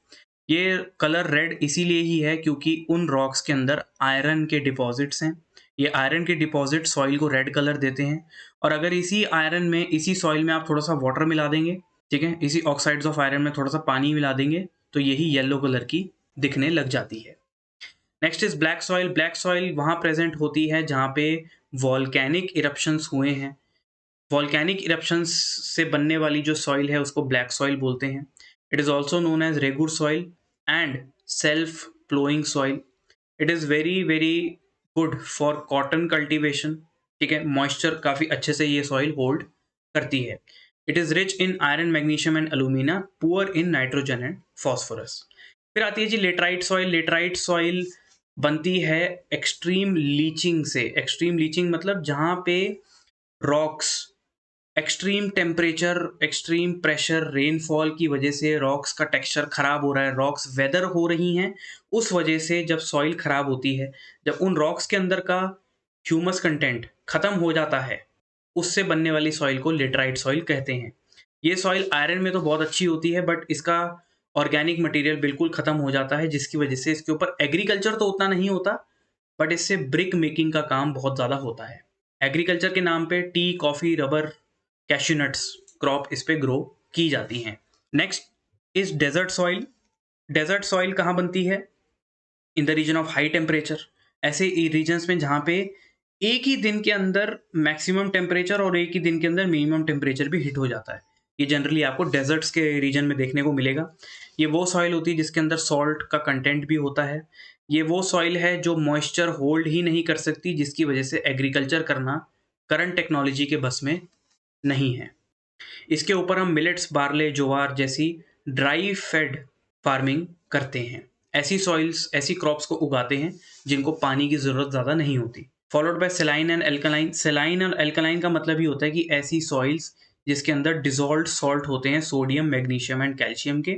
Speaker 1: ये कलर रेड इसीलिए ही है क्योंकि उन रॉक्स के अंदर आयरन के डिपॉजिट्स हैं। ये आयरन के डिपॉजिट सॉइल को रेड कलर देते हैं। और अगर इसी आयरन में, इसी सॉइल में आप थोड़ा सा वाटर मिला देंगे, ठीक है, इसी ऑक्साइड्स ऑफ आयरन में थोड़ा सा पानी मिला देंगे, तो यही येलो कलर की दिखने लग जाती है। Next is black soil. Black soil वहाँ प्रेजेंट होती है जहाँ पे वॉल्केनिक इरप्शंस हुए हैं। वॉल्केनिक इरप्शंस से बनने वाली जो सॉइल है उसको ब्लैक सॉइल बोलते हैं। It is also known as regur soil and self ploughing soil. It is very very good for cotton cultivation, ठीक है, मॉइस्चर काफ़ी अच्छे से ये सॉइल होल्ड करती है। It is rich in iron, magnesium and alumina, poor in nitrogen and phosphorus. फिर आती है जी लेटराइट सॉइल। लेटराइट सॉइल बनती है एक्सट्रीम लीचिंग से। एक्सट्रीम लीचिंग मतलब जहाँ पे rocks extreme temperature, extreme pressure, rainfall की वजह से रॉक्स का टेक्सचर खराब हो रहा है, रॉक्स वेदर हो रही हैं, उस वजह से जब सॉइल खराब होती है, जब उन रॉक्स के अंदर का ह्यूमस कंटेंट खत्म हो जाता है, उससे बनने वाली सॉइल को लेटराइट सॉइल कहते हैं। ये सॉइल आयरन में तो बहुत अच्छी होती है बट इसका ऑर्गेनिक मटेरियल बिल्कुल खत्म हो जाता है, जिसकी वजह से इसके ऊपर एग्रीकल्चर तो उतना नहीं होता बट इससे ब्रिक मेकिंग का काम बहुत ज़्यादा होता है। एग्रीकल्चर के नाम पे tea, coffee, rubber, cashew nuts crop इस पे ग्रो की जाती हैं। Next is desert soil. Desert soil कहाँ बनती है? In the region of high temperature. ऐसे रीजन्स में जहाँ पे एक ही दिन के अंदर मैक्सिमम टेम्परेचर और एक ही दिन के अंदर मिनिमम टेम्परेचर भी हिट हो जाता है, ये जनरली आपको डेजर्ट्स के रीजन में देखने को मिलेगा। ये वो सॉइल होती है जिसके अंदर सॉल्ट का कंटेंट भी होता है। ये वो सॉइल है जो मॉइस्चर होल्ड ही नहीं कर सकती, जिसकी वजह से एग्रीकल्चर करना करंट टेक्नोलॉजी के बस में नहीं है। इसके ऊपर हम मिलेट्स, बार्ले, ज्वार जैसी ड्राई फेड फार्मिंग करते हैं। ऐसी सॉइल्स, ऐसी क्रॉप्स को उगाते हैं जिनको पानी की ज़रूरत ज़्यादा नहीं होती। Followed by सेलाइन and alkaline. सेलाइन और एल्कलाइन का मतलब ही होता है कि ऐसी सॉइल्स जिसके अंदर डिजॉल्व्ड सॉल्ट होते हैं, सोडियम, मैग्नीशियम एंड कैल्शियम के।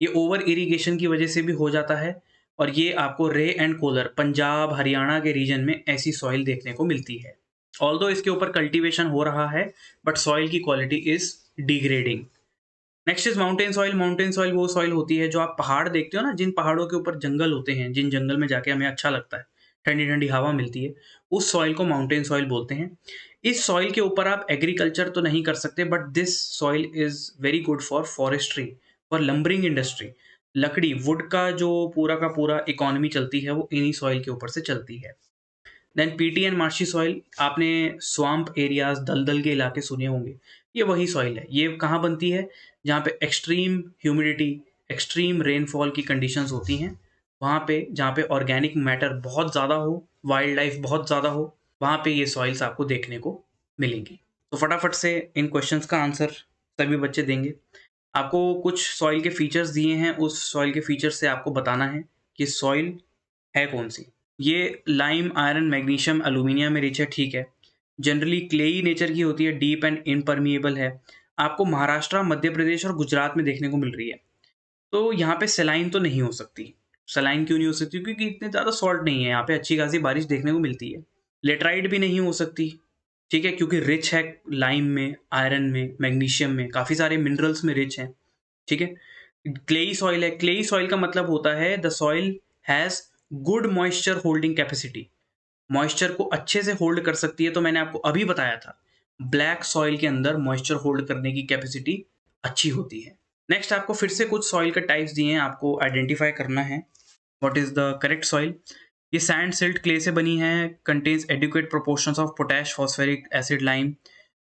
Speaker 1: ये ओवर इरीगेशन की वजह से भी हो जाता है और ये आपको रे एंड कोलर, पंजाब, हरियाणा के रीजन में ऐसी सॉइल देखने को मिलती है। ऑल्दो इसके ऊपर कल्टीवेशन हो रहा है बट सॉइल की quality is degrading. Next is mountain soil. Mountain soil वो सॉइल होती है जो आप पहाड़ देखते हो ना, जिन पहाड़ों के ऊपर जंगल होते हैं, जिन जंगल में जाके हमें अच्छा लगता है, ठंडी ठंडी हवा मिलती है, उस सॉइल को माउंटेन सॉइल बोलते हैं। इस सॉइल के ऊपर आप एग्रीकल्चर तो नहीं कर सकते, but this soil is very good for forestry, for lumbering industry. लकड़ी, वुड का जो पूरा का पूरा इकोनॉमी चलती है वो इन्हीं सॉइल के ऊपर से चलती है। Then peaty and marshy soil, आपने स्वाम्प एरियाज, दलदल के इलाके सुने होंगे, ये वही सॉइल है। ये कहाँ बनती है? जहाँ पे एक्सट्रीम ह्यूमिडिटी, एक्सट्रीम रेनफॉल की कंडीशंस होती हैं, वहाँ पे जहाँ पे ऑर्गेनिक मैटर बहुत ज़्यादा हो, वाइल्ड लाइफ बहुत ज़्यादा हो, वहाँ पे ये सॉइल्स आपको देखने को मिलेंगी। तो फटाफट से इन क्वेश्चंस का आंसर सभी बच्चे देंगे। आपको कुछ सॉइल के फीचर्स दिए हैं, उस सॉइल के फीचर्स से आपको बताना है कि सॉइल है कौन सी। ये लाइम, आयरन, मैग्नीशियम, एल्यूमिनियम में रिच है, ठीक है। जनरली क्लेई नेचर की होती है, डीप एंड इनपरमिएबल है। आपको महाराष्ट्र, मध्य प्रदेश और गुजरात में देखने को मिल रही है। तो यहाँ पे सेलाइन तो नहीं हो सकती। सेलाइन क्यों नहीं हो सकती? क्योंकि इतने ज़्यादा सॉल्ट नहीं है, यहाँ पे अच्छी खासी बारिश देखने को मिलती है। लेटराइट भी नहीं हो सकती, ठीक है, क्योंकि रिच है लाइम में, आयरन में, मैग्नीशियम में, काफ़ी सारे मिनरल्स में रिच है, ठीक है। क्लेई सॉइल है। क्लेई सॉइल का मतलब होता है the soil has good moisture holding capacity, moisture को अच्छे से होल्ड कर सकती है। तो मैंने आपको अभी बताया था, ब्लैक सॉइल के अंदर मॉइस्चर होल्ड करने की कैपेसिटी अच्छी होती है। नेक्स्ट आपको फिर से कुछ सॉइल के टाइप्स दिए हैं, आपको आइडेंटिफाई करना है what is the correct soil. ये सैंड, सिल्ट, क्ले से बनी है, contains adequate proportions of potash, phosphoric acid, lime.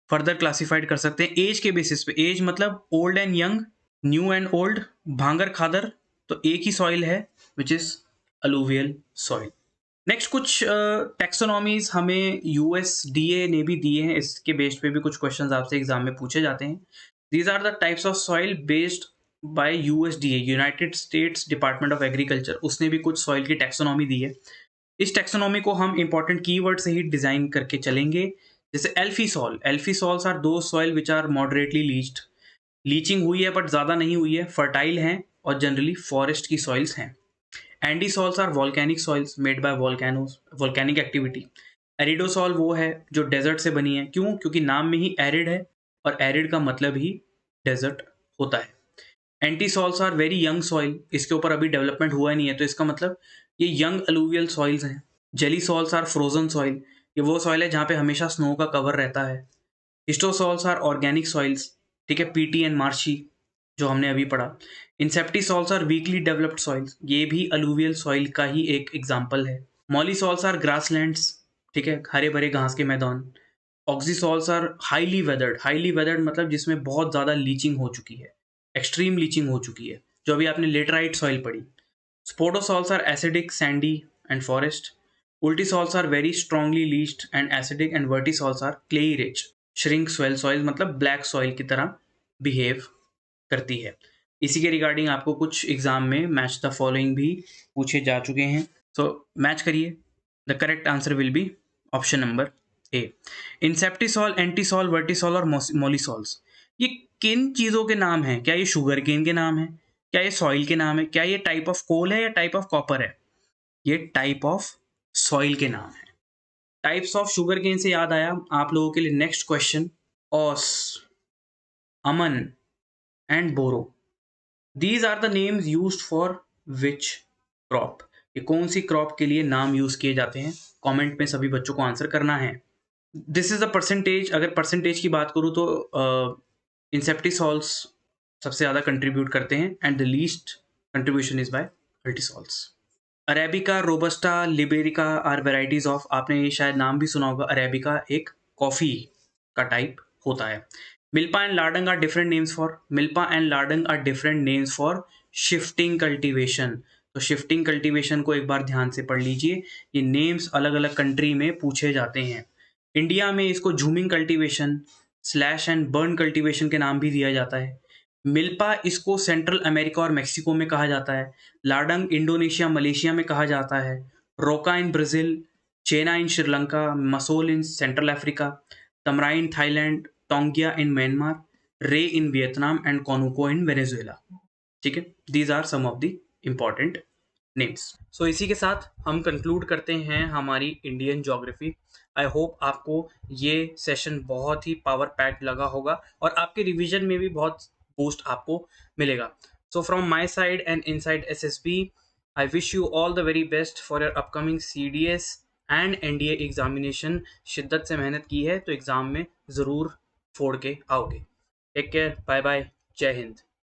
Speaker 1: Further classified कर सकते हैं एज के बेसिस पे। एज मतलब old and young, new and old, भांगर, खादर। तो एक ही सॉइल है which is alluvial soil. Next कुछ टेक्सोनॉमीज हमें यूएसडीए ने भी दिए हैं, इसके बेस्ड पे भी कुछ क्वेश्चंस आपसे एग्जाम में पूछे जाते हैं। These are the types of soil based by USDA, United States Department of Agriculture, उसने भी कुछ सॉइल की टेक्सोनॉमी दी है। इस टेक्सोनॉमी को हम इंपॉर्टेंट कीवर्ड से ही डिजाइन करके चलेंगे। जैसे alfisol, alfisols are the soil which are moderately leached, leaching हुई है बट ज़्यादा नहीं हुई है, फर्टाइल हैं और जनरली फॉरेस्ट की सॉइल्स हैं। Andisols are volcanic soils made by volcanoes, volcanic activity. Aridosol वो है जो डेजर्ट से बनी है। क्यों? क्योंकि नाम में ही एरिड है और एरिड का मतलब ही डेजर्ट होता है। एंटीसॉल्स आर वेरी यंग सॉइल, इसके ऊपर अभी डेवलपमेंट हुआ नहीं है, तो इसका मतलब ये यंग अलूवियल सॉइल्स हैं। Gelisols are frozen soil, ये वो सॉइल है जहाँ पे हमेशा स्नो का कवर रहता है। हिस्टोसॉल्स आर ऑर्गेनिक सॉइल्स, ठीक है, पीटी एंड मार्शी जो हमने अभी पढ़ा। इंसेप्टिसॉल्स आर वीकली डेवलप्ड सॉइल्स, ये भी अलूवियल सॉइल का ही एक एग्जाम्पल है। मॉलीसॉल्स आर ग्रासलैंड्स, ठीक है, हरे भरे घास के मैदान। Oxisols are highly weathered, highly weathered मतलब जिसमें बहुत ज़्यादा लीचिंग हो चुकी है, एक्सट्रीम लीचिंग हो चुकी है, जो अभी आपने लेटराइट सॉइल पढ़ी। Spodosols are acidic, sandy and forest. Ultisols are very strongly leached and acidic, and vertisols are clayey rich, shrink swell soil मतलब ब्लैक सॉइल की तरह बिहेव करती है। इसी के रिगार्डिंग आपको कुछ एग्जाम में मैच द फॉलोइंग भी पूछे जा चुके हैं, सो मैच करिए। The correct answer will be option number A. Inceptisol, entisol, vertisol और मोलिसॉल्स, ये किन चीज़ों के नाम हैं? क्या ये शुगर केन के नाम है? क्या ये सॉइल के नाम है? क्या ये टाइप ऑफ कोल है या टाइप ऑफ कॉपर है? ये टाइप ऑफ सॉइल के नाम है। टाइप्स ऑफ शुगर केन से याद आया आप लोगों के लिए next question. Aus, Aman and Boro, these are the names used for which crop? ये कौन सी क्रॉप के लिए नाम यूज किए जाते हैं? कमेंट में सभी बच्चों को आंसर करना है। This is the percentage. अगर परसेंटेज की बात करूँ तो इंसेप्टिसॉल्स सबसे ज़्यादा कंट्रीब्यूट करते हैं and the least contribution is by ultisols. Arabica, robusta, liberica are varieties of, आपने शायद नाम भी सुना होगा, अरेबिका एक कॉफ़ी का टाइप होता है। Milpa and ladang are different names for, milpa and ladang are different names for shifting cultivation. तो शिफ्टिंग कल्टीवेशन को एक बार ध्यान से पढ़ लीजिए, ये नेम्स अलग अलग कंट्री में पूछे जाते हैं। इंडिया में इसको jhuming cultivation, slash and burn cultivation के नाम भी दिया जाता है। मिल्पा इसको सेंट्रल अमेरिका और मेक्सिको में कहा जाता है। लाडंग इंडोनेशिया, मलेशिया में कहा जाता है। Roca in Brazil, chena in Sri Lanka, masole in Central Africa, tamarai in Thailand, taungya in Myanmar, ray in Vietnam and conuco in Venezuela. ठीक है, these are some of the important names. So इसी के साथ हम कंक्लूड करते हैं हमारी इंडियन ज्योग्राफी। आई होप आपको ये सेशन बहुत ही पावर पैक्ड लगा होगा और आपके रिवीजन में भी बहुत बूस्ट आपको मिलेगा। So from my side and inside SSB, I wish you all the very best for your upcoming CDS and NDA examination. शिद्दत से मेहनत की है तो एग्ज़ाम में ज़रूर फोड़ के आओगे। टेक केयर, बाय बाय, जय हिंद।